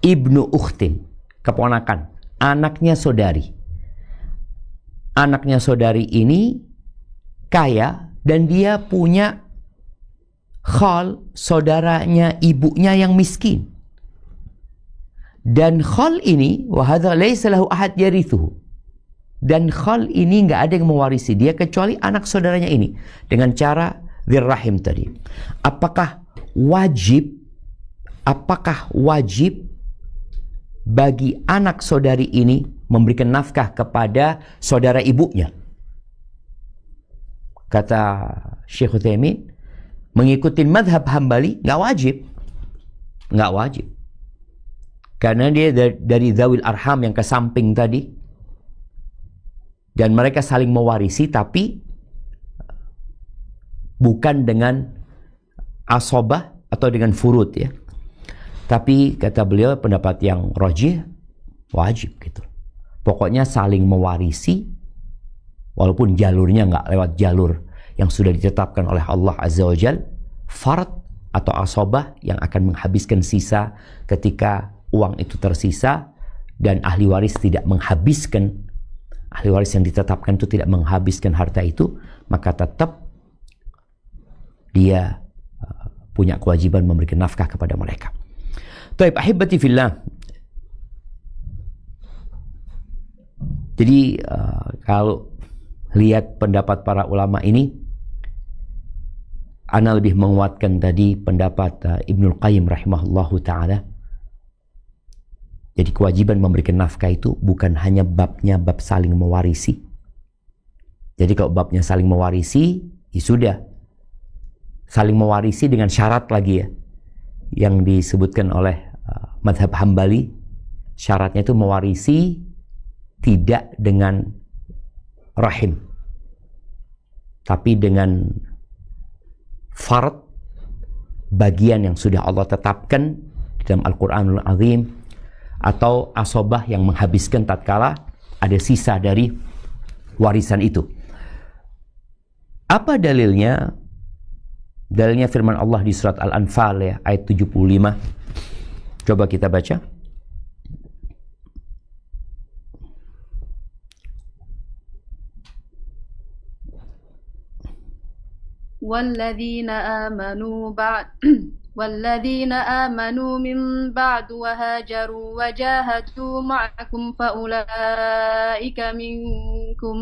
ibnu ukhtin, keponakan, anaknya saudari. Anaknya saudari ini kaya dan dia punya khal, saudaranya ibunya yang miskin. Dan khal ini wa hadza laysa lahu ahad yarithuhu. Dan khal ini nggak ada yang mewarisi dia kecuali anak saudaranya ini dengan cara dzirrahim tadi. Apakah wajib bagi anak saudari ini memberikan nafkah kepada saudara ibunya? Kata Syekh Utsaimin, mengikuti madhab Hambali nggak wajib, karena dia dari zawil arham yang ke samping tadi. Dan mereka saling mewarisi tapi bukan dengan asobah atau dengan furud ya. Tapi kata beliau pendapat yang rajih wajib gitu. Pokoknya saling mewarisi walaupun jalurnya nggak lewat jalur yang sudah ditetapkan oleh Allah Azza wa Jal, fard atau asobah yang akan menghabiskan sisa ketika uang itu tersisa dan ahli waris tidak menghabiskan, ahli waris yang ditetapkan itu tidak menghabiskan harta itu, maka tetap dia punya kewajiban memberikan nafkah kepada mereka. Taib ahibati fillah. Jadi kalau lihat pendapat para ulama ini, ana lebih menguatkan tadi pendapat Ibnul Qayyim rahimahullahu ta'ala. Jadi kewajiban memberikan nafkah itu bukan hanya babnya bab saling mewarisi. Jadi kalau babnya saling mewarisi, ya sudah. Saling mewarisi dengan syarat lagi ya. Yang disebutkan oleh madhab Hambali. Syaratnya itu mewarisi tidak dengan rahim. Tapi dengan fard, bagian yang sudah Allah tetapkan di dalam Al-Quranul Azim, atau asobah yang menghabiskan tatkala ada sisa dari warisan itu. Apa dalilnya? Dalilnya firman Allah di surat Al-Anfal ya, ayat 75. Coba kita baca. والذين آمنوا من بعد وهاجروا وجاهدوا معكم فأولئك منكم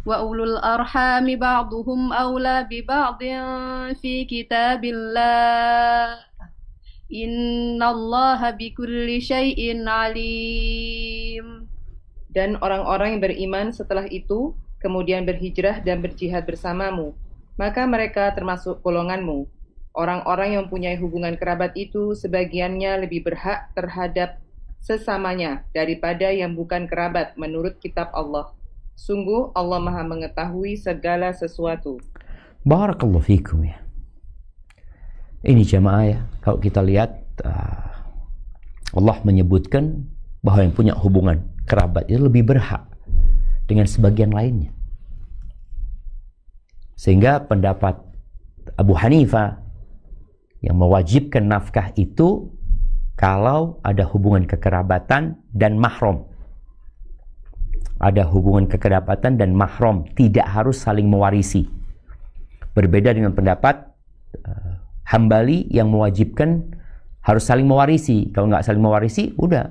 وأولو الأرحام بعضهم أولى ببعض في كتاب الله إن الله بكل شيء عليم. Dan orang-orang yang beriman setelah itu kemudian berhijrah dan berjihad bersamamu, maka mereka termasuk golonganmu. Orang-orang yang mempunyai hubungan kerabat itu sebagiannya lebih berhak terhadap sesamanya daripada yang bukan kerabat menurut kitab Allah. Sungguh Allah Maha mengetahui segala sesuatu. Barakallahu fikum ya. Ini jamaah ya, kalau kita lihat Allah menyebutkan bahwa yang punya hubungan kerabat itu lebih berhak dengan sebagian lainnya. Sehingga pendapat Abu Hanifah yang mewajibkan nafkah itu kalau ada hubungan kekerabatan dan mahram. Ada hubungan kekerabatan dan mahram, tidak harus saling mewarisi. Berbeda dengan pendapat Hambali yang mewajibkan harus saling mewarisi. Kalau nggak saling mewarisi, udah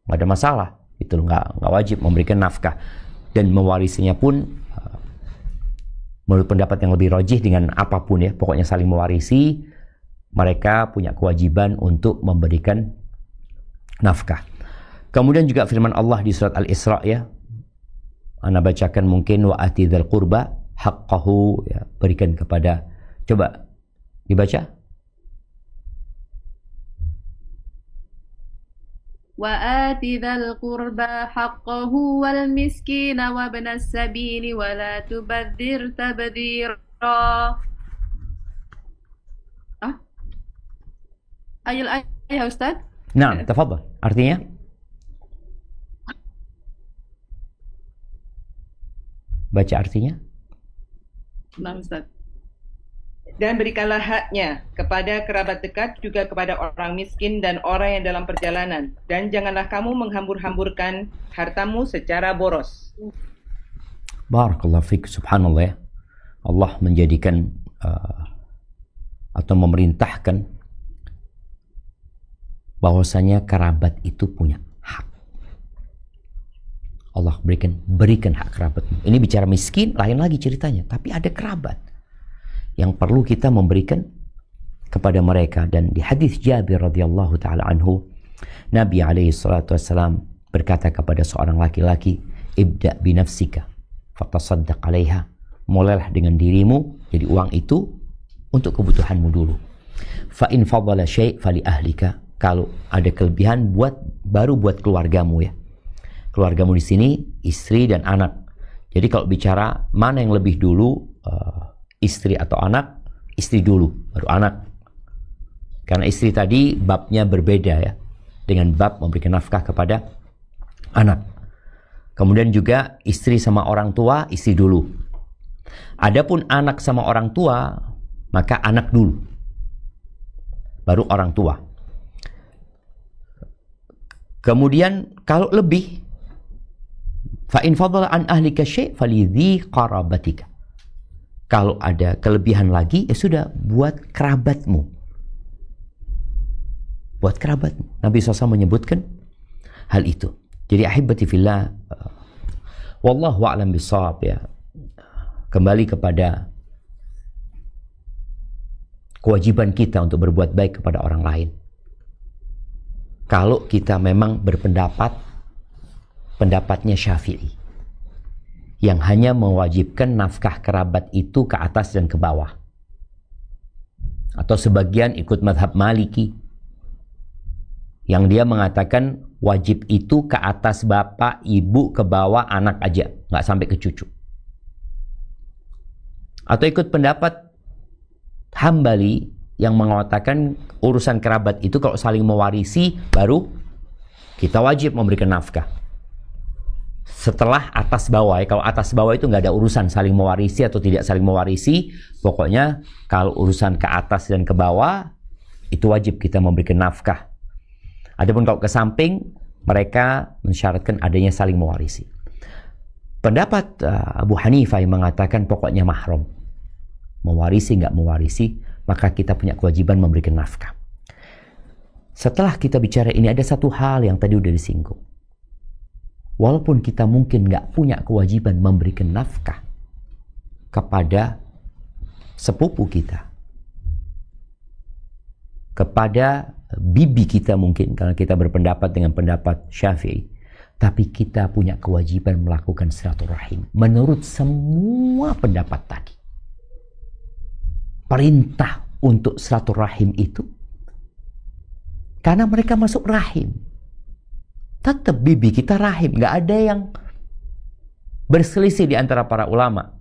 nggak ada masalah. Itu nggak wajib memberikan nafkah. Dan mewarisinya pun menurut pendapat yang lebih rajih dengan apapun ya, pokoknya saling mewarisi. Mereka punya kewajiban untuk memberikan nafkah. Kemudian juga firman Allah di surat Al-Isra ya. Ana bacakan mungkin wa ati dzal qurba haqqahu ya, berikan kepada, coba dibaca. وآت ذا القربى حقه والمسكين وابن السبيل ولا تبذر تبذيرا. أي الآية يا أستاذ؟ Nah, tafadhal. Artinya? Baca artinya. Nah, Ustaz. Dan berikanlah haknya kepada kerabat dekat, juga kepada orang miskin dan orang yang dalam perjalanan. Dan janganlah kamu menghambur-hamburkan hartamu secara boros. Barakallahu fiik, subhanallah ya. Allah menjadikan atau memerintahkan bahwasanya kerabat itu punya hak. Allah berikan hak kerabatmu. Ini bicara miskin, lain lagi ceritanya. Tapi ada kerabat yang perlu kita memberikan kepada mereka. Dan di hadis Jabir radhiyallahu taala anhu, Nabi alaihi salatu wassalam berkata kepada seorang laki-laki, ibda binafsika fatasaddaq alaiha, mulailah dengan dirimu, jadi uang itu untuk kebutuhanmu dulu. Fa in fadala syai' fali ahlika, kalau ada kelebihan baru buat keluargamu ya. Keluargamu di sini istri dan anak. Jadi kalau bicara mana yang lebih dulu, istri atau anak, istri dulu, baru anak. Karena istri tadi babnya berbeda ya, dengan bab memberikan nafkah kepada anak. Kemudian juga istri sama orang tua, istri dulu. Adapun anak sama orang tua, maka anak dulu, baru orang tua. Kemudian kalau lebih, fa in fadala an ahlika syai' falidhi qarabatika. Kalau ada kelebihan lagi, ya sudah, buat kerabatmu. Buat kerabatmu. Nabi SAW menyebutkan hal itu. Jadi ahibati fillah, wallahu a'lam bishawab ya. Kembali kepada kewajiban kita untuk berbuat baik kepada orang lain. Kalau kita memang pendapatnya Syafi'i, yang hanya mewajibkan nafkah kerabat itu ke atas dan ke bawah. Atau sebagian ikut mazhab Maliki, yang dia mengatakan wajib itu ke atas bapak, ibu, ke bawah anak aja, nggak sampai ke cucu. Atau ikut pendapat Hambali yang mengatakan urusan kerabat itu kalau saling mewarisi baru kita wajib memberikan nafkah. Setelah atas bawah ya, kalau atas bawah itu nggak ada urusan saling mewarisi atau tidak saling mewarisi, pokoknya kalau urusan ke atas dan ke bawah itu wajib kita memberikan nafkah. Adapun kalau ke samping, mereka mensyaratkan adanya saling mewarisi. Pendapat Abu Hanifah yang mengatakan pokoknya mahram, mewarisi nggak mewarisi, maka kita punya kewajiban memberikan nafkah. Setelah kita bicara ini, ada satu hal yang tadi udah disinggung. Walaupun kita mungkin nggak punya kewajiban memberikan nafkah kepada sepupu kita, kepada bibi kita mungkin, karena kita berpendapat dengan pendapat Syafi'i, tapi kita punya kewajiban melakukan silaturahim menurut semua pendapat tadi. Perintah untuk silaturahim itu karena mereka masuk rahim. Tetap bibi kita rahim, nggak ada yang berselisih di antara para ulama.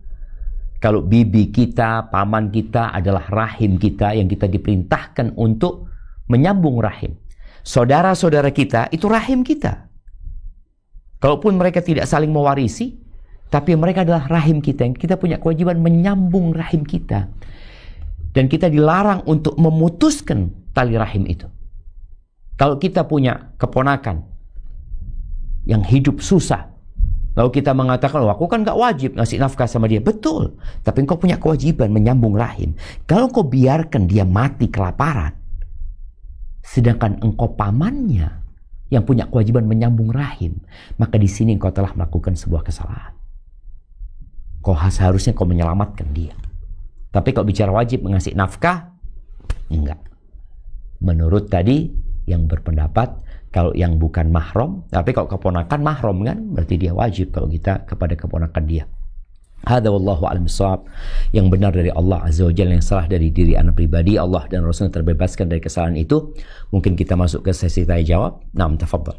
Kalau bibi kita, paman kita adalah rahim kita yang kita diperintahkan untuk menyambung rahim. Saudara-saudara kita itu rahim kita. Kalaupun mereka tidak saling mewarisi, tapi mereka adalah rahim kita yang kita punya kewajiban menyambung rahim kita. Dan kita dilarang untuk memutuskan tali rahim itu. Kalau kita punya keponakan yang hidup susah, lalu kita mengatakan, oh, aku kan gak wajib ngasih nafkah sama dia. Betul, tapi engkau punya kewajiban menyambung rahim. Kalau engkau biarkan dia mati kelaparan, sedangkan engkau pamannya yang punya kewajiban menyambung rahim, maka di sini engkau telah melakukan sebuah kesalahan. Seharusnya engkau menyelamatkan dia. Tapi kalau bicara wajib mengasih nafkah, enggak. Menurut tadi yang berpendapat kalau yang bukan mahram, tapi kalau keponakan mahram kan, berarti dia wajib kalau kita kepada keponakan dia. Hadza wallahu a'lam bishawab. Yang benar dari Allah Azza wa Jalla, yang salah dari diri anak pribadi. Allah dan Rasulnya terbebaskan dari kesalahan itu. Mungkin kita masuk ke sesi tanya jawab. Naam, tafadhal.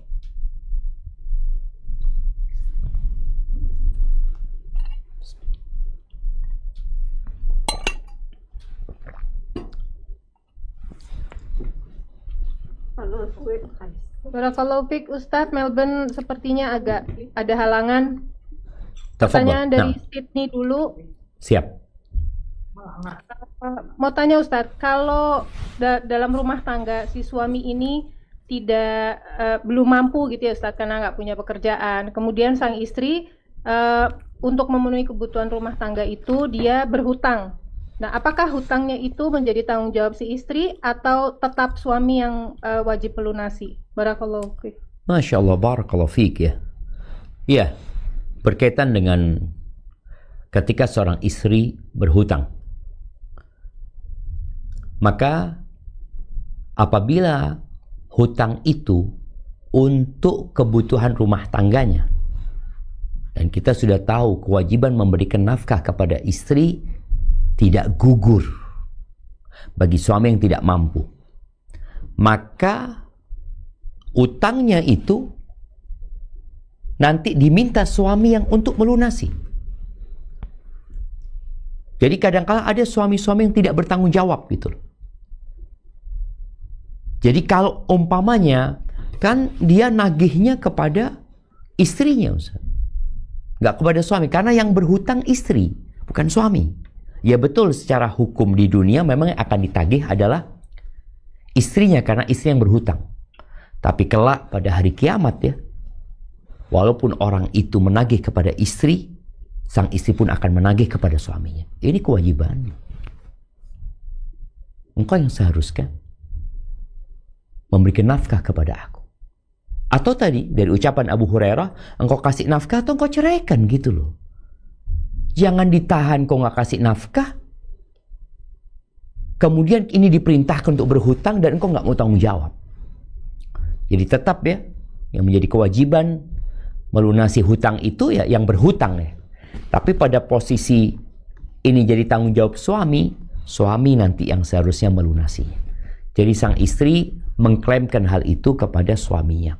Barakallahu fiik Ustadz. Melbourne sepertinya agak ada halangan. Tafadhal. Pertanyaan dari Nah, Sydney dulu. siap. Mau tanya Ustadz, kalau dalam rumah tangga si suami ini tidak belum mampu gitu ya Ustadz, karena nggak punya pekerjaan, kemudian sang istri untuk memenuhi kebutuhan rumah tangga itu dia berhutang. Nah, apakah hutangnya itu menjadi tanggung jawab si istri atau tetap suami yang wajib melunasi? Barakallahu fiik. Masya Allah, barakallahu fiik ya. Iya, berkaitan dengan ketika seorang istri berhutang. Maka apabila hutang itu untuk kebutuhan rumah tangganya, dan kita sudah tahu kewajiban memberikan nafkah kepada istri tidak gugur bagi suami yang tidak mampu, maka utangnya itu nanti diminta suami yang untuk melunasi. Jadi kadang-kala ada suami-suami yang tidak bertanggung jawab gitu loh. Jadi kalau umpamanya kan dia nagihnya kepada istrinya, Ustaz, nggak kepada suami, karena yang berhutang istri bukan suami. Ya betul, secara hukum di dunia memang yang akan ditagih adalah istrinya karena istri yang berhutang. Tapi kelak pada hari kiamat ya, walaupun orang itu menagih kepada istri, sang istri pun akan menagih kepada suaminya. Ini kewajibannya. Engkau yang seharusnya memberikan nafkah kepada aku. Atau tadi dari ucapan Abu Hurairah, engkau kasih nafkah atau engkau ceraikan gitu loh. Jangan ditahan kau nggak kasih nafkah, kemudian ini diperintahkan untuk berhutang dan engkau nggak mau tanggung jawab. Jadi tetap ya, yang menjadi kewajiban melunasi hutang itu ya yang berhutang ya. Tapi pada posisi ini jadi tanggung jawab suami, suami nanti yang seharusnya melunasinya. Jadi sang istri mengklaimkan hal itu kepada suaminya.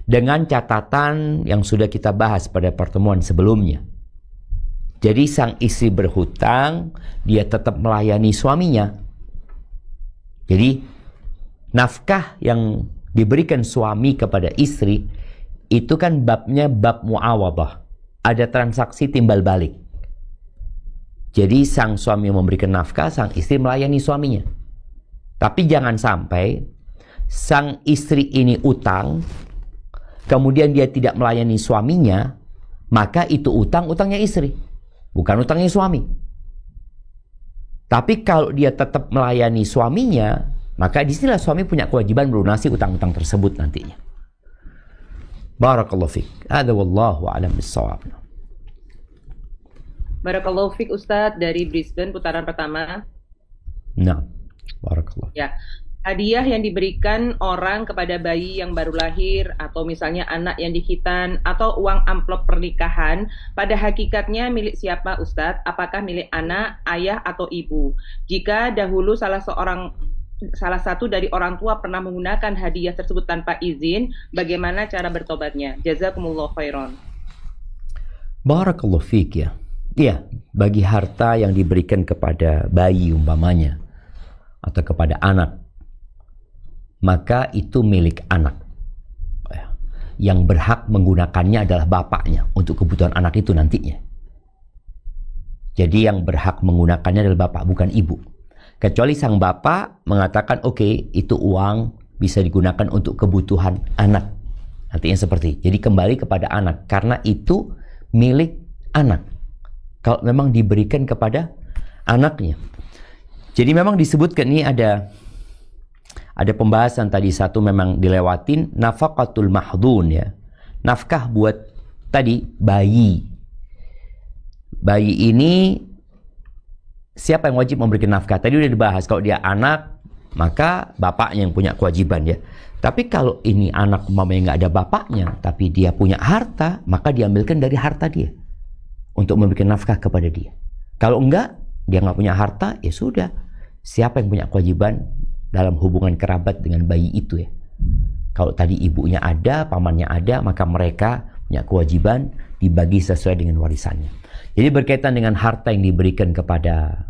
Dengan catatan yang sudah kita bahas pada pertemuan sebelumnya. Jadi sang istri berhutang, dia tetap melayani suaminya. Jadi nafkah yang diberikan suami kepada istri itu kan babnya bab muawadah. Ada transaksi timbal balik. Jadi sang suami memberikan nafkah, sang istri melayani suaminya. Tapi jangan sampai sang istri ini utang, kemudian dia tidak melayani suaminya, maka itu utangnya istri, bukan utangnya suami. Tapi kalau dia tetap melayani suaminya, maka disinilah suami punya kewajiban melunasi utang-utang tersebut nantinya. Barakallahu fiik. Hadza wallahu a'lam bis-shawab. Barakallahu fiik Ustadz dari Brisbane putaran pertama. Nah, barakallahu. Ya, hadiah yang diberikan orang kepada bayi yang baru lahir atau misalnya anak yang dikhitan atau uang amplop pernikahan pada hakikatnya milik siapa Ustadz? Apakah milik anak, ayah atau ibu? Jika dahulu salah satu dari orang tua pernah menggunakan hadiah tersebut tanpa izin, bagaimana cara bertobatnya? Jazakumullah khairan. Barakallahu fiik ya. Iya, bagi harta yang diberikan kepada bayi umpamanya atau kepada anak, maka itu milik anak. Yang berhak menggunakannya adalah bapaknya untuk kebutuhan anak itu nantinya. Jadi yang berhak menggunakannya adalah bapak, bukan ibu. Kecuali sang bapak mengatakan, oke, itu uang bisa digunakan untuk kebutuhan anak. Artinya seperti, jadi kembali kepada anak, karena itu milik anak. Kalau memang diberikan kepada anaknya. Jadi memang disebutkan ini ada pembahasan tadi, satu memang dilewatin, nafaqatul mahdun ya. Nafkah buat tadi bayi. Bayi ini siapa yang wajib memberikan nafkah? Tadi udah dibahas, kalau dia anak maka bapaknya yang punya kewajiban ya. Tapi kalau ini anak umpamanya nggak ada bapaknya, tapi dia punya harta, maka diambilkan dari harta dia untuk memberikan nafkah kepada dia. Kalau enggak, dia nggak punya harta, ya sudah. Siapa yang punya kewajiban dalam hubungan kerabat dengan bayi itu ya? Kalau tadi ibunya ada, pamannya ada, maka mereka punya kewajiban dibagi sesuai dengan warisannya. Jadi berkaitan dengan harta yang diberikan kepada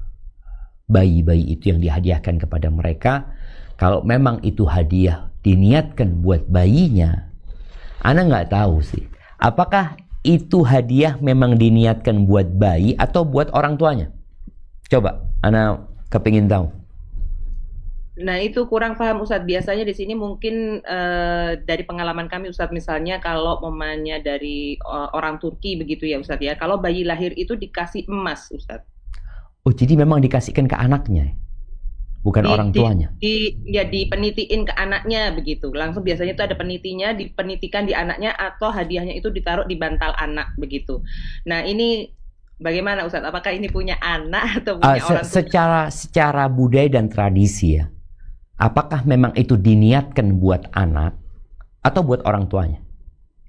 bayi-bayi itu yang dihadiahkan kepada mereka, kalau memang itu hadiah diniatkan buat bayinya, ana nggak tahu sih. Apakah itu hadiah memang diniatkan buat bayi atau buat orang tuanya? Coba, ana kepingin tahu. Nah, itu kurang paham Ustadz. Biasanya di sini mungkin dari pengalaman kami Ustadz, misalnya kalau mamanya dari orang Turki begitu ya Ustadz ya. Kalau bayi lahir itu dikasih emas Ustadz. Oh, jadi memang dikasihkan ke anaknya, bukan orang tuanya? Ya dipenitiin ke anaknya begitu. Langsung biasanya itu ada penitinya, dipenitikan di anaknya atau hadiahnya itu ditaruh di bantal anak begitu. Nah, ini bagaimana Ustadz? Apakah ini punya anak atau punya orang tua? Secara budaya dan tradisi ya, apakah memang itu diniatkan buat anak atau buat orang tuanya?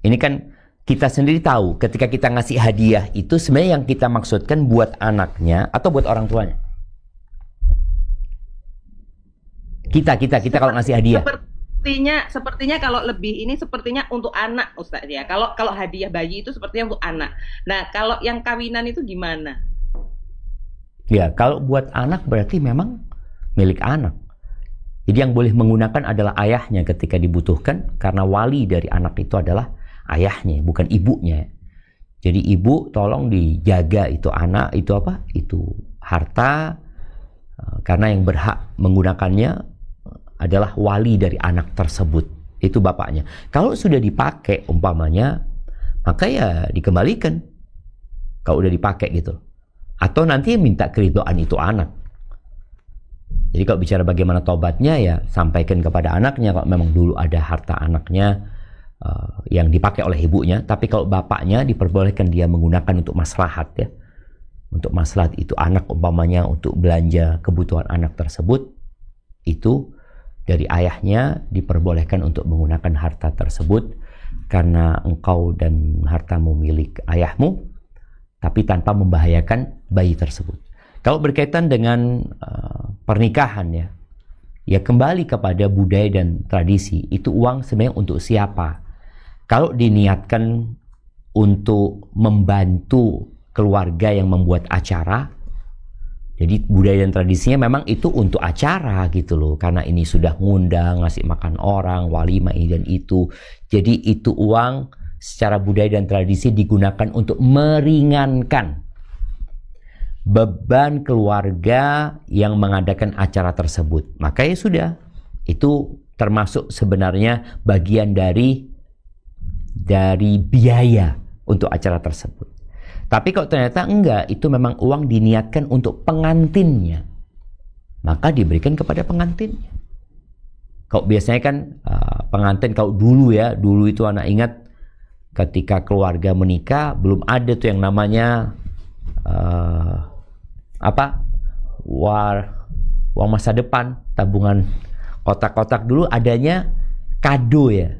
Ini kan kita sendiri tahu ketika kita ngasih hadiah itu sebenarnya yang kita maksudkan buat anaknya atau buat orang tuanya. Kita kalau ngasih hadiah. Sepertinya kalau lebih ini sepertinya untuk anak Ustadz ya. Kalau hadiah bayi itu sepertinya untuk anak. Nah, kalau yang kawinan itu gimana? Ya, kalau buat anak berarti memang milik anak. Jadi yang boleh menggunakan adalah ayahnya ketika dibutuhkan, karena wali dari anak itu adalah ayahnya, bukan ibunya. Jadi ibu tolong dijaga itu anak, itu apa? Itu harta, karena yang berhak menggunakannya adalah wali dari anak tersebut, itu bapaknya. Kalau sudah dipakai umpamanya, maka ya dikembalikan kalau udah dipakai gitu. Atau nanti minta keridhaan itu anak. Jadi kalau bicara bagaimana tobatnya, ya sampaikan kepada anaknya kalau memang dulu ada harta anaknya yang dipakai oleh ibunya. Tapi kalau bapaknya diperbolehkan dia menggunakan untuk maslahat ya. Untuk maslahat itu anak umpamanya untuk belanja kebutuhan anak tersebut, itu dari ayahnya diperbolehkan untuk menggunakan harta tersebut karena engkau dan hartamu milik ayahmu, tapi tanpa membahayakan bayi tersebut. Kalau berkaitan dengan pernikahan ya kembali kepada budaya dan tradisi. Itu uang sebenarnya untuk siapa? Kalau diniatkan untuk membantu keluarga yang membuat acara, jadi budaya dan tradisinya memang itu untuk acara gitu loh. Karena ini sudah ngundang, ngasih makan orang, walimah ini dan itu. Jadi itu uang secara budaya dan tradisi digunakan untuk meringankan beban keluarga yang mengadakan acara tersebut. Maka ya sudah, itu termasuk sebenarnya bagian dari biaya untuk acara tersebut. Tapi kalau ternyata enggak, itu memang uang diniatkan untuk pengantinnya, maka diberikan kepada pengantinnya. Kalau biasanya kan pengantin, kalau dulu itu anak ingat ketika keluarga menikah belum ada tuh yang namanya uang masa depan, tabungan kotak-kotak. Dulu adanya kado ya,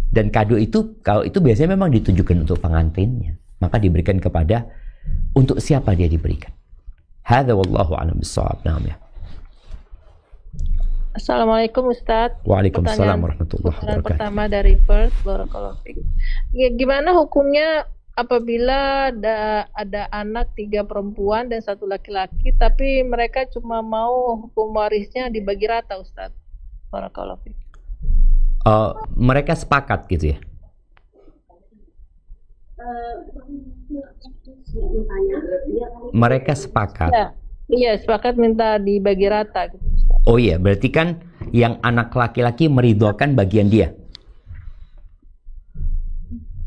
dan kado itu kalau itu biasanya memang ditujukan untuk pengantinnya, maka diberikan kepada untuk siapa dia diberikan. Hadza wallahu a'lam bissawab. Naam ya. Assalamualaikum Ustadz. Waalaikumsalam warahmatullahi wabarakatuh. Pertama dari Perth, barakallahu fiik. Gimana hukumnya apabila ada anak 3 perempuan dan 1 laki-laki, tapi mereka cuma mau hukum warisnya dibagi rata, Ustadz? Barakallahu fiik. Mereka sepakat gitu ya? Mereka sepakat. Iya, sepakat minta dibagi rata gitu. Oh iya, berarti kan yang anak laki-laki meridhokan bagian dia.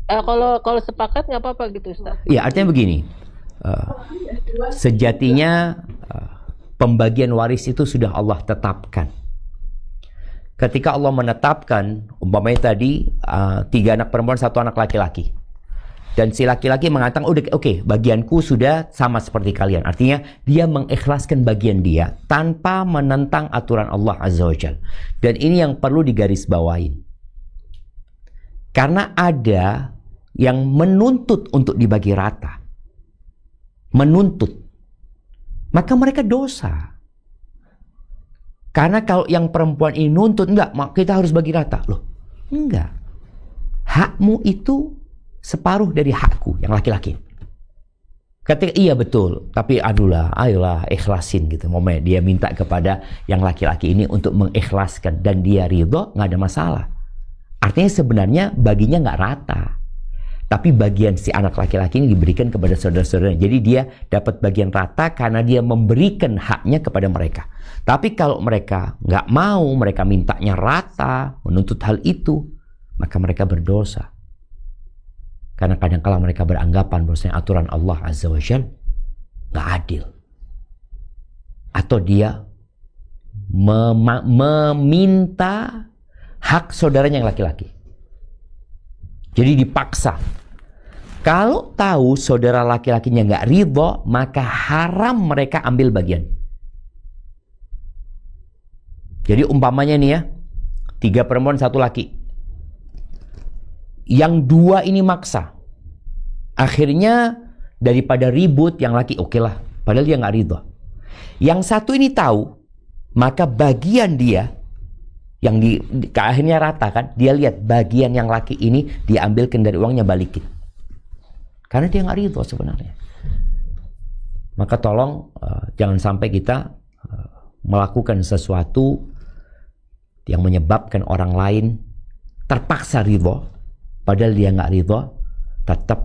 Kalau sepakat nggak apa-apa gitu, Ustaz. Iya, artinya begini. Sejatinya pembagian waris itu sudah Allah tetapkan. Ketika Allah menetapkan, umpamanya tadi 3 anak perempuan, 1 anak laki-laki. Dan si laki-laki mengatakan, oke, bagianku sudah sama seperti kalian. Artinya dia mengikhlaskan bagian dia tanpa menentang aturan Allah Azza wa Jalla. Dan ini yang perlu digarisbawahi. Karena ada yang menuntut untuk dibagi rata. Menuntut. Maka mereka dosa. Karena kalau yang perempuan ini nuntut, enggak, kita harus bagi rata. Loh, enggak. Hakmu itu separuh dari hakku yang laki-laki. Ketika iya betul, tapi ayolah ikhlasin gitu. Momen dia minta kepada yang laki-laki ini untuk mengikhlaskan dan dia ridho, nggak ada masalah. Artinya sebenarnya baginya nggak rata, tapi bagian si anak laki-laki ini diberikan kepada saudara-saudaranya. Jadi dia dapat bagian rata karena dia memberikan haknya kepada mereka. Tapi kalau mereka nggak mau, mereka mintanya rata, menuntut hal itu, maka mereka berdosa. Karena kadang-kala mereka beranggapan bahwasanya aturan Allah Azza wa Jalla nggak adil. Atau dia meminta hak saudaranya yang laki-laki. Jadi dipaksa. Kalau tahu saudara laki-lakinya nggak ridho, maka haram mereka ambil bagian. Jadi umpamanya nih ya, 3 perempuan 1 laki. Yang 2 ini maksa. Akhirnya daripada ribut yang laki oke lah, padahal dia nggak ridho. Yang 1 ini tahu, maka bagian dia yang akhirnya rata kan, dia lihat bagian yang laki ini diambilkan dari uangnya, balikin. Karena dia nggak ridho sebenarnya. Maka tolong jangan sampai kita melakukan sesuatu yang menyebabkan orang lain terpaksa ridho, padahal dia nggak ridho. Tetap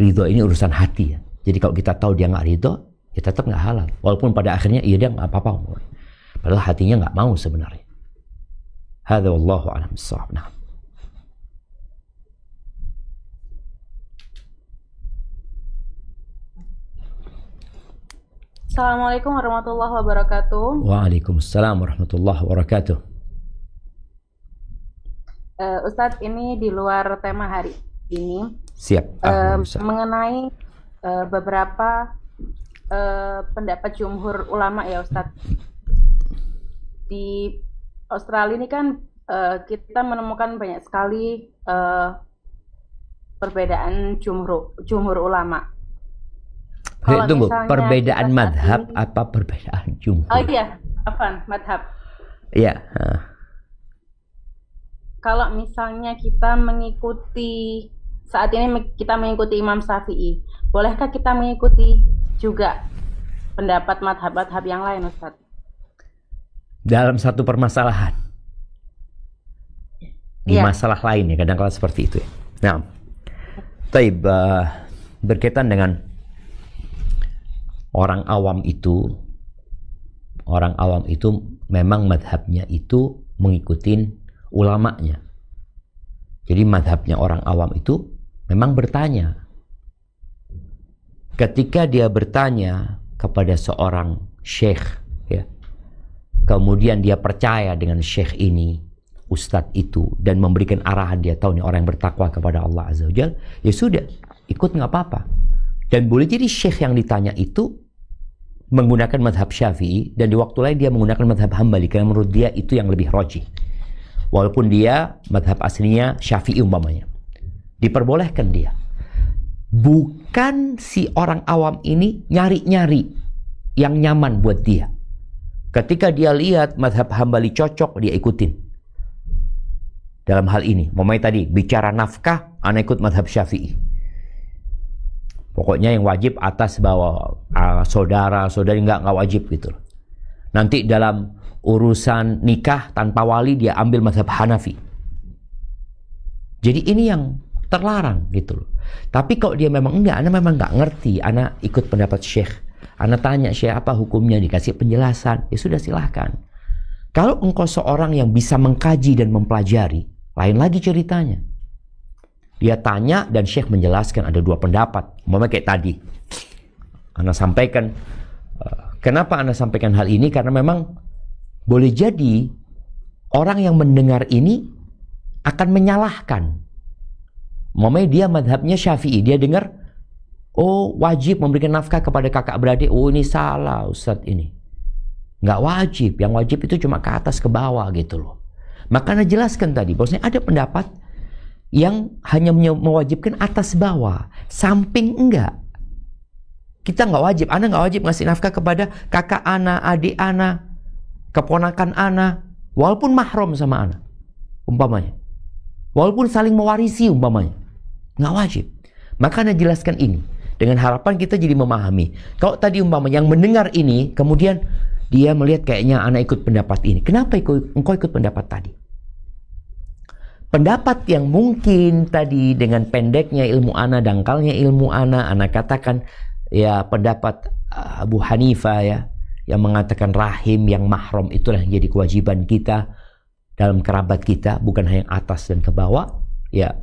ridho ini urusan hati ya. Jadi kalau kita tahu dia nggak ridho, ya tetap nggak halal. Walaupun pada akhirnya iya dia nggak apa-apa, padahal hatinya nggak mau sebenarnya. Hadza wallahu a'lam bissawab. Nah. Assalamualaikum warahmatullahi wabarakatuh. Waalaikumsalam warahmatullahi wabarakatuh. Ustadz, ini di luar tema hari ini. Siap. Mengenai beberapa pendapat jumhur ulama ya Ustadz. Di Australia ini kan kita menemukan banyak sekali perbedaan jumhur ulama. Tunggu, perbedaan madhab apa perbedaan jumhur? Oh iya, apaan? Madhab. Iya. Kalau misalnya kita mengikuti, saat ini kita mengikuti Imam Syafi'i, bolehkah kita mengikuti juga pendapat madhab-madhab yang lain, Ustaz? Dalam satu permasalahan. Di masalah lain ya, kadang-kadang seperti itu ya. Nah, taib, berkaitan dengan orang awam itu memang madhabnya itu mengikuti ulamanya. Jadi madhabnya orang awam itu memang bertanya. Ketika dia bertanya kepada seorang syekh, ya, kemudian dia percaya dengan syekh ini, ustadz itu, dan memberikan arahan, dia tahu nih orang yang bertakwa kepada Allah Azza wa Jalla, ya sudah, ikut nggak apa-apa. Dan boleh jadi syekh yang ditanya itu menggunakan madhab Syafi'i, dan di waktu lain dia menggunakan madhab Hambali, karena menurut dia itu yang lebih rajih. Walaupun dia madhab aslinya Syafi'i umpamanya. Diperbolehkan dia. Bukan si orang awam ini nyari-nyari yang nyaman buat dia. Ketika dia lihat madhab Hambali cocok, dia ikutin. Dalam hal ini, umpamanya tadi, bicara nafkah, ana ikut madhab Syafi'i. Pokoknya yang wajib atas bawah, saudara-saudari nggak wajib gitu. Nanti dalam urusan nikah tanpa wali dia ambil mazhab Hanafi. Jadi ini yang terlarang gitu loh. Tapi kalau dia memang enggak, ana memang nggak ngerti, ana ikut pendapat syekh. Ana tanya syekh apa hukumnya, dikasih penjelasan, ya sudah silahkan. Kalau engkau seorang yang bisa mengkaji dan mempelajari, lain lagi ceritanya. Dia tanya dan syekh menjelaskan ada 2 pendapat. Umpamanya kayak tadi. Ana sampaikan, kenapa ana sampaikan hal ini? Karena memang boleh jadi orang yang mendengar ini akan menyalahkan. Umpamanya dia madhabnya Syafi'i, dia dengar, oh wajib memberikan nafkah kepada kakak beradik. Oh ini salah Ustadz ini. Nggak wajib, yang wajib itu cuma ke atas ke bawah gitu loh. Maka ana jelaskan tadi, bahwasanya ada pendapat yang hanya mewajibkan atas bawah, samping enggak. Kita nggak wajib, ana nggak wajib ngasih nafkah kepada kakak ana, adik ana, keponakan ana, walaupun mahram sama ana, umpamanya. Walaupun saling mewarisi umpamanya, nggak wajib. Maka ana jelaskan ini. Dengan harapan kita jadi memahami. Kalau tadi umpamanya yang mendengar ini, kemudian dia melihat kayaknya anak ikut pendapat ini. Kenapa engkau ikut pendapat tadi? Pendapat yang mungkin tadi dengan pendeknya ilmu ana, dangkalnya ilmu ana katakan ya pendapat Abu Hanifah ya, yang mengatakan rahim yang mahram itulah yang jadi kewajiban kita dalam kerabat kita, bukan hanya atas dan ke bawah. Ya,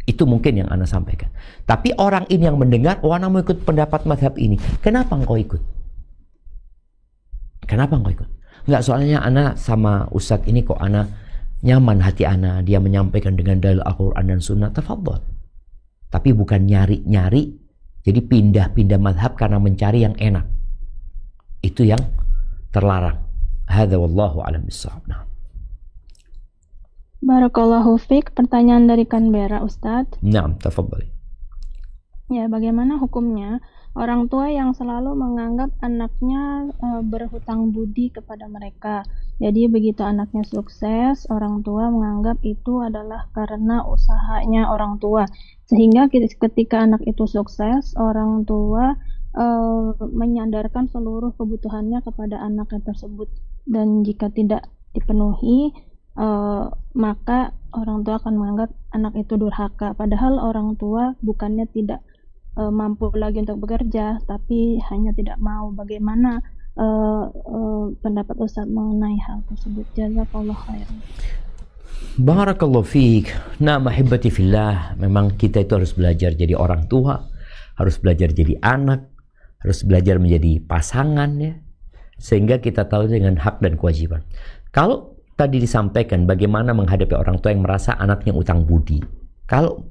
itu mungkin yang ana sampaikan. Tapi orang ini yang mendengar, oh ana mau ikut pendapat mazhab ini. Kenapa engkau ikut? Kenapa engkau ikut? Enggak, soalnya ana sama Ustadz ini kok ana nyaman hati ana, dia menyampaikan dengan dalil Al-Quran dan Sunnah, tafadhol. Tapi bukan nyari-nyari, jadi pindah-pindah mazhab karena mencari yang enak. Itu yang terlarang. Hadza wallahu a'lam bissawab. Nah. Barakallahu fiik, pertanyaan dari Canberra, Ustadz. Naam, tafadhali. Ya, bagaimana hukumnya orang tua yang selalu menganggap anaknya berhutang budi kepada mereka? Jadi begitu anaknya sukses, orang tua menganggap itu adalah karena usahanya orang tua. Sehingga ketika anak itu sukses, orang tua menyandarkan seluruh kebutuhannya kepada anaknya tersebut. Dan jika tidak dipenuhi, maka orang tua akan menganggap anak itu durhaka. Padahal orang tua bukannya tidak mampu lagi untuk bekerja, tapi hanya tidak mau. Bagaimana pendapat Ustaz mengenai hal tersebut? Jazakallah khairan. Barakallahu fiik. Nah, mahibati fillah, memang kita itu harus belajar jadi orang tua, harus belajar jadi anak, harus belajar menjadi pasangan ya, sehingga kita tahu dengan hak dan kewajiban. Kalau tadi disampaikan bagaimana menghadapi orang tua yang merasa anaknya utang budi. Kalau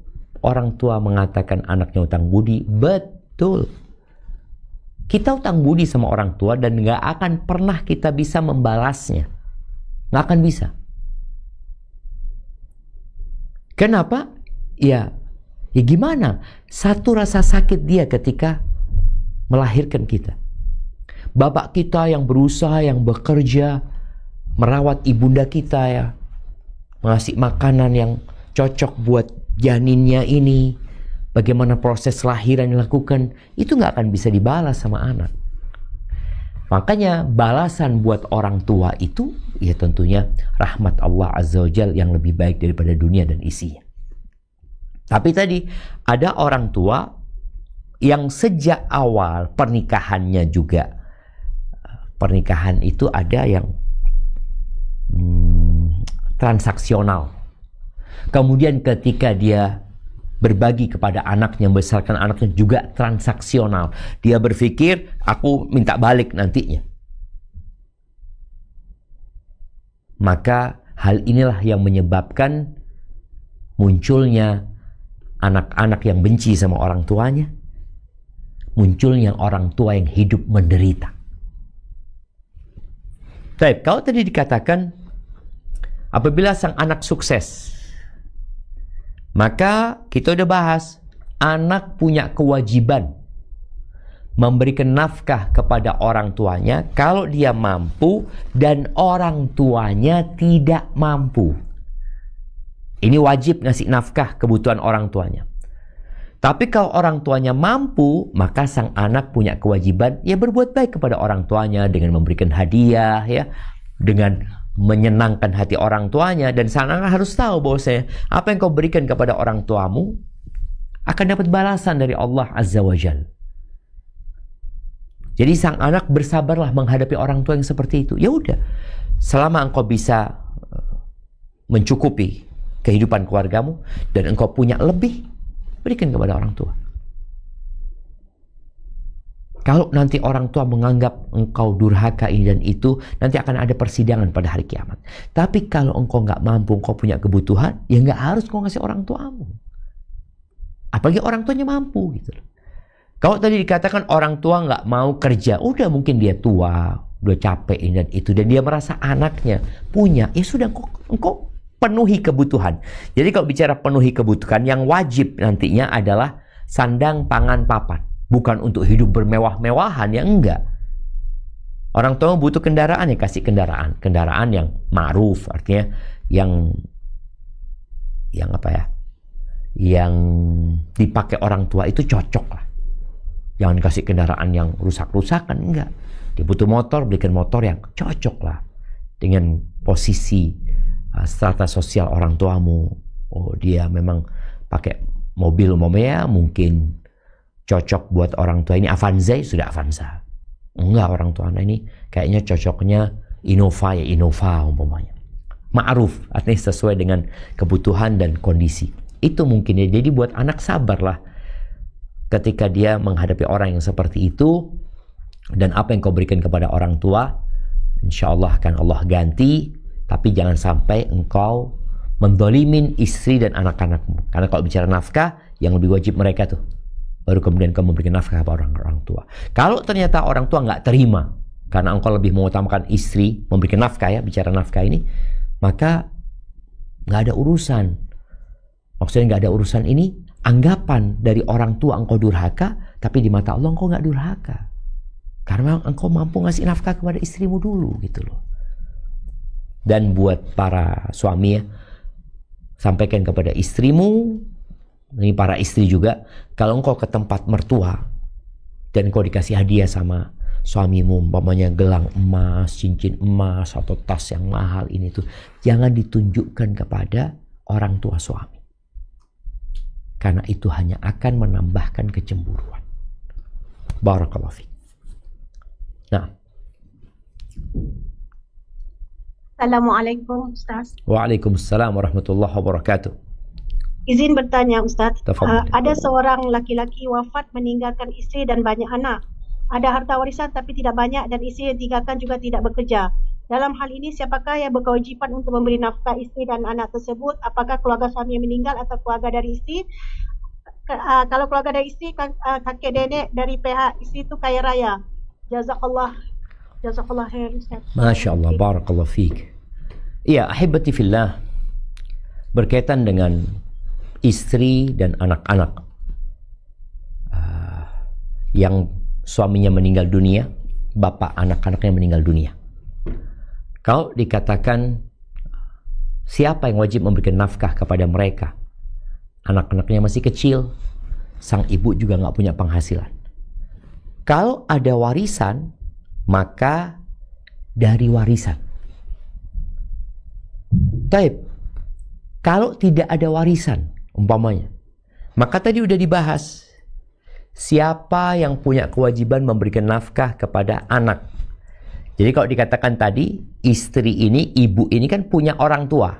orang tua mengatakan anaknya utang budi, betul. Kita utang budi sama orang tua dan nggak akan pernah kita bisa membalasnya. Nggak akan bisa. Kenapa? Ya gimana? Satu rasa sakit dia ketika melahirkan kita. Bapak kita yang berusaha, yang bekerja, merawat ibunda kita ya, mengasih makanan yang cocok buat janinnya ini, bagaimana proses lahiran dilakukan, itu nggak akan bisa dibalas sama anak. Makanya balasan buat orang tua itu ya tentunya rahmat Allah Azza wa Jalla yang lebih baik daripada dunia dan isinya. Tapi tadi ada orang tua yang sejak awal pernikahannya juga, pernikahan itu ada yang transaksional. Kemudian ketika dia berbagi kepada anaknya, membesarkan anaknya juga transaksional. Dia berpikir, aku minta balik nantinya. Maka hal inilah yang menyebabkan munculnya anak-anak yang benci sama orang tuanya, munculnya orang tua yang hidup menderita. Baik, kalau tadi dikatakan apabila sang anak sukses, maka kita udah bahas anak punya kewajiban memberikan nafkah kepada orang tuanya kalau dia mampu dan orang tuanya tidak mampu. Ini wajib ngasih nafkah kebutuhan orang tuanya. Tapi kalau orang tuanya mampu, maka sang anak punya kewajiban ya berbuat baik kepada orang tuanya dengan memberikan hadiah ya, dengan menyenangkan hati orang tuanya. Dan sang anak harus tahu bahwasanya apa yang kau berikan kepada orang tuamu akan dapat balasan dari Allah Azza wa Jalla. Jadi sang anak bersabarlah menghadapi orang tua yang seperti itu. Ya udah, selama engkau bisa mencukupi kehidupan keluargamu dan engkau punya lebih, berikan kepada orang tua. Kalau nanti orang tua menganggap engkau durhaka ini dan itu, nanti akan ada persidangan pada hari kiamat. Tapi kalau engkau nggak mampu, engkau punya kebutuhan, ya nggak harus kau ngasih orang tuamu. Apalagi orang tuanya mampu gitu. Kalau tadi dikatakan orang tua nggak mau kerja, udah mungkin dia tua, udah capek ini dan itu, dan dia merasa anaknya punya, ya sudah engkau penuhi kebutuhan. Jadi kalau bicara penuhi kebutuhan, yang wajib nantinya adalah sandang, pangan, papan. Bukan untuk hidup bermewah-mewahan, ya enggak. Orang tua butuh kendaraan, ya kasih kendaraan. Kendaraan yang ma'ruf, artinya yang apa ya, yang dipakai orang tua itu cocok lah. Jangan kasih kendaraan yang rusak-rusakan, enggak. Dia butuh motor, belikan motor yang cocok lah dengan posisi strata sosial orang tuamu. Oh, dia memang pakai mobil umpamanya mungkin cocok buat orang tua ini Avanza, sudah Avanza. Enggak, orang tua anak ini kayaknya cocoknya Innova, ya Innova umpamanya. Ma'ruf, artinya sesuai dengan kebutuhan dan kondisi. Itu mungkin ya. Jadi buat anak sabarlah ketika dia menghadapi orang yang seperti itu, dan apa yang kau berikan kepada orang tua, insya Allah akan Allah ganti. Tapi jangan sampai engkau mendolimin istri dan anak-anakmu. Karena kalau bicara nafkah, yang lebih wajib mereka tuh. Baru kemudian kau memberikan nafkah kepada orang tua. Kalau ternyata orang tua nggak terima, karena engkau lebih mengutamakan istri, memberikan nafkah ya, bicara nafkah ini, maka nggak ada urusan. Maksudnya nggak ada urusan ini, anggapan dari orang tua engkau durhaka, tapi di mata Allah engkau nggak durhaka. Karena engkau mampu ngasih nafkah kepada istrimu dulu gitu loh. Dan buat para suami ya, sampaikan kepada istrimu, ini para istri juga, kalau engkau ke tempat mertua dan engkau dikasih hadiah sama suamimu, umpamanya gelang emas, cincin emas, atau tas yang mahal ini tuh, jangan ditunjukkan kepada orang tua suami. Karena itu hanya akan menambahkan kecemburuan. Barakallahu fiik. Nah. Assalamualaikum Ustaz. Waalaikumsalam warahmatullahi wabarakatuh. Izin bertanya Ustaz. Tafadhal. Ada seorang laki-laki wafat meninggalkan istri dan banyak anak. Ada harta warisan tapi tidak banyak dan istri yang tinggalkan juga tidak bekerja. Dalam hal ini siapakah yang berkewajiban untuk memberi nafkah istri dan anak tersebut? Apakah keluarga suami yang meninggal atau keluarga dari istri? Kalau keluarga dari istri, kakek nenek dari pihak istri itu kaya raya. Jazakallah khair Ustaz. Masya Allah, barakallahu fiik. Iya, ahibati fillah, berkaitan dengan istri dan anak-anak yang suaminya meninggal dunia, bapak anak-anaknya meninggal dunia. Kalau dikatakan siapa yang wajib memberikan nafkah kepada mereka, anak-anaknya masih kecil, sang ibu juga nggak punya penghasilan. Kalau ada warisan, maka dari warisan. Taib, kalau tidak ada warisan, umpamanya, maka tadi udah dibahas siapa yang punya kewajiban memberikan nafkah kepada anak. Jadi kalau dikatakan tadi, istri ini, ibu ini kan punya orang tua.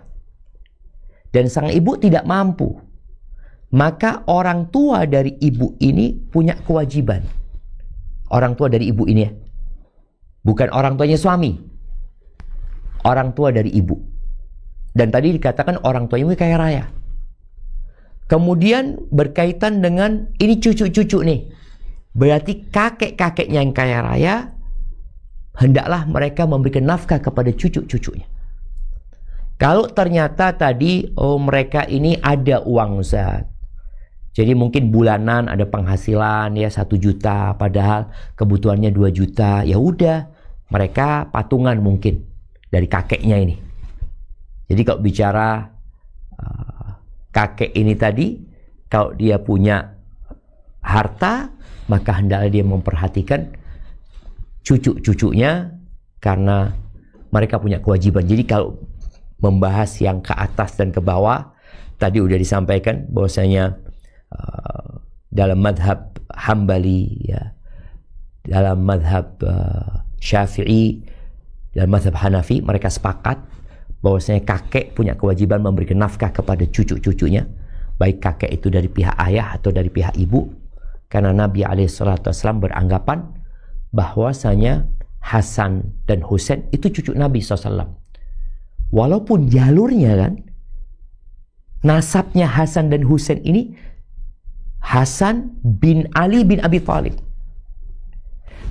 Dan sang ibu tidak mampu. Maka orang tua dari ibu ini punya kewajiban. Orang tua dari ibu ini ya. Bukan orang tuanya suami. Orang tua dari ibu. Dan tadi dikatakan orang tuanya kaya raya. Kemudian berkaitan dengan ini cucu-cucu nih. Berarti kakek-kakeknya yang kaya raya, hendaklah mereka memberikan nafkah kepada cucu-cucunya. Kalau ternyata tadi mereka ini ada uang Ustaz, jadi mungkin bulanan ada penghasilan ya 1 juta, padahal kebutuhannya 2 juta, ya udah mereka patungan mungkin dari kakeknya ini. Jadi kalau bicara kakek ini tadi, kalau dia punya harta, maka hendaklah dia memperhatikan cucu-cucunya karena mereka punya kewajiban. Jadi kalau membahas yang ke atas dan ke bawah, tadi udah disampaikan bahwasanya dalam madhab Hambali ya, dalam madhab Syafi'i, dalam madhab Hanafi, mereka sepakat bahwasanya kakek punya kewajiban memberikan nafkah kepada cucu-cucunya, baik kakek itu dari pihak ayah atau dari pihak ibu, karena Nabi SAW beranggapan bahwasanya Hasan dan Husain itu cucu Nabi SAW. Walaupun jalurnya kan, nasabnya Hasan dan Husain ini Hasan bin Ali bin Abi Thalib.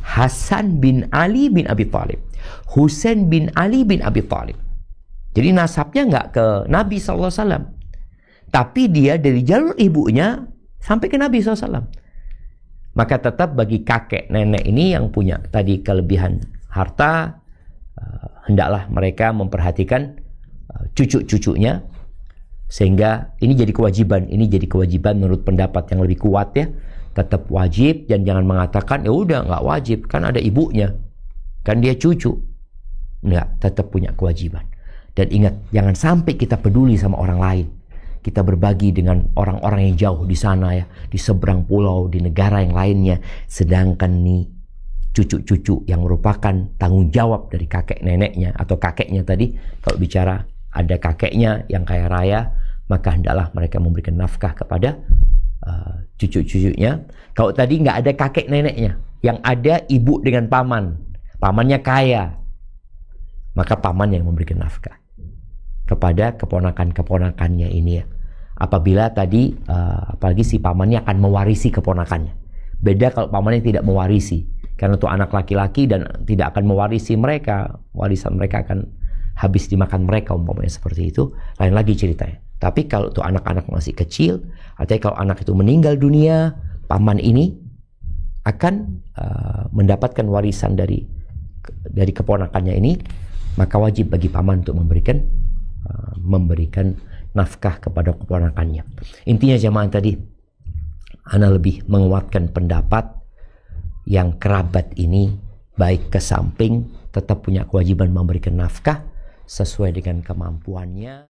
Hasan bin Ali bin Abi Thalib. Husain bin Ali bin Abi Thalib. Jadi nasabnya nggak ke Nabi SAW. Tapi dia dari jalur ibunya sampai ke Nabi SAW. Maka tetap bagi kakek nenek ini yang punya tadi kelebihan harta, hendaklah mereka memperhatikan cucu-cucunya, sehingga ini jadi kewajiban menurut pendapat yang lebih kuat ya, tetap wajib, dan jangan mengatakan ya udah nggak wajib kan ada ibunya, kan dia cucu. Nggak, tetap punya kewajiban. Dan ingat, jangan sampai kita peduli sama orang lain. Kita berbagi dengan orang-orang yang jauh di sana ya, di seberang pulau, di negara yang lainnya. Sedangkan nih cucu-cucu yang merupakan tanggung jawab dari kakek neneknya atau kakeknya tadi, kalau bicara ada kakeknya yang kaya raya, maka hendaklah mereka memberikan nafkah kepada cucu-cucunya. Kalau tadi nggak ada kakek neneknya, yang ada ibu dengan paman, pamannya kaya, maka paman yang memberikan nafkah kepada keponakan-keponakannya ini ya. Apabila tadi apalagi si pamannya akan mewarisi keponakannya. Beda kalau pamannya tidak mewarisi, karena itu anak laki-laki dan tidak akan mewarisi mereka, warisan mereka akan habis dimakan mereka, umpamanya seperti itu, lain lagi ceritanya. Tapi kalau itu anak-anak masih kecil, artinya kalau anak itu meninggal dunia, paman ini akan mendapatkan warisan dari keponakannya ini, maka wajib bagi paman untuk memberikan nafkah kepada keponakannya. Intinya jemaah tadi, ana lebih menguatkan pendapat yang kerabat ini baik ke samping tetap punya kewajiban memberikan nafkah sesuai dengan kemampuannya.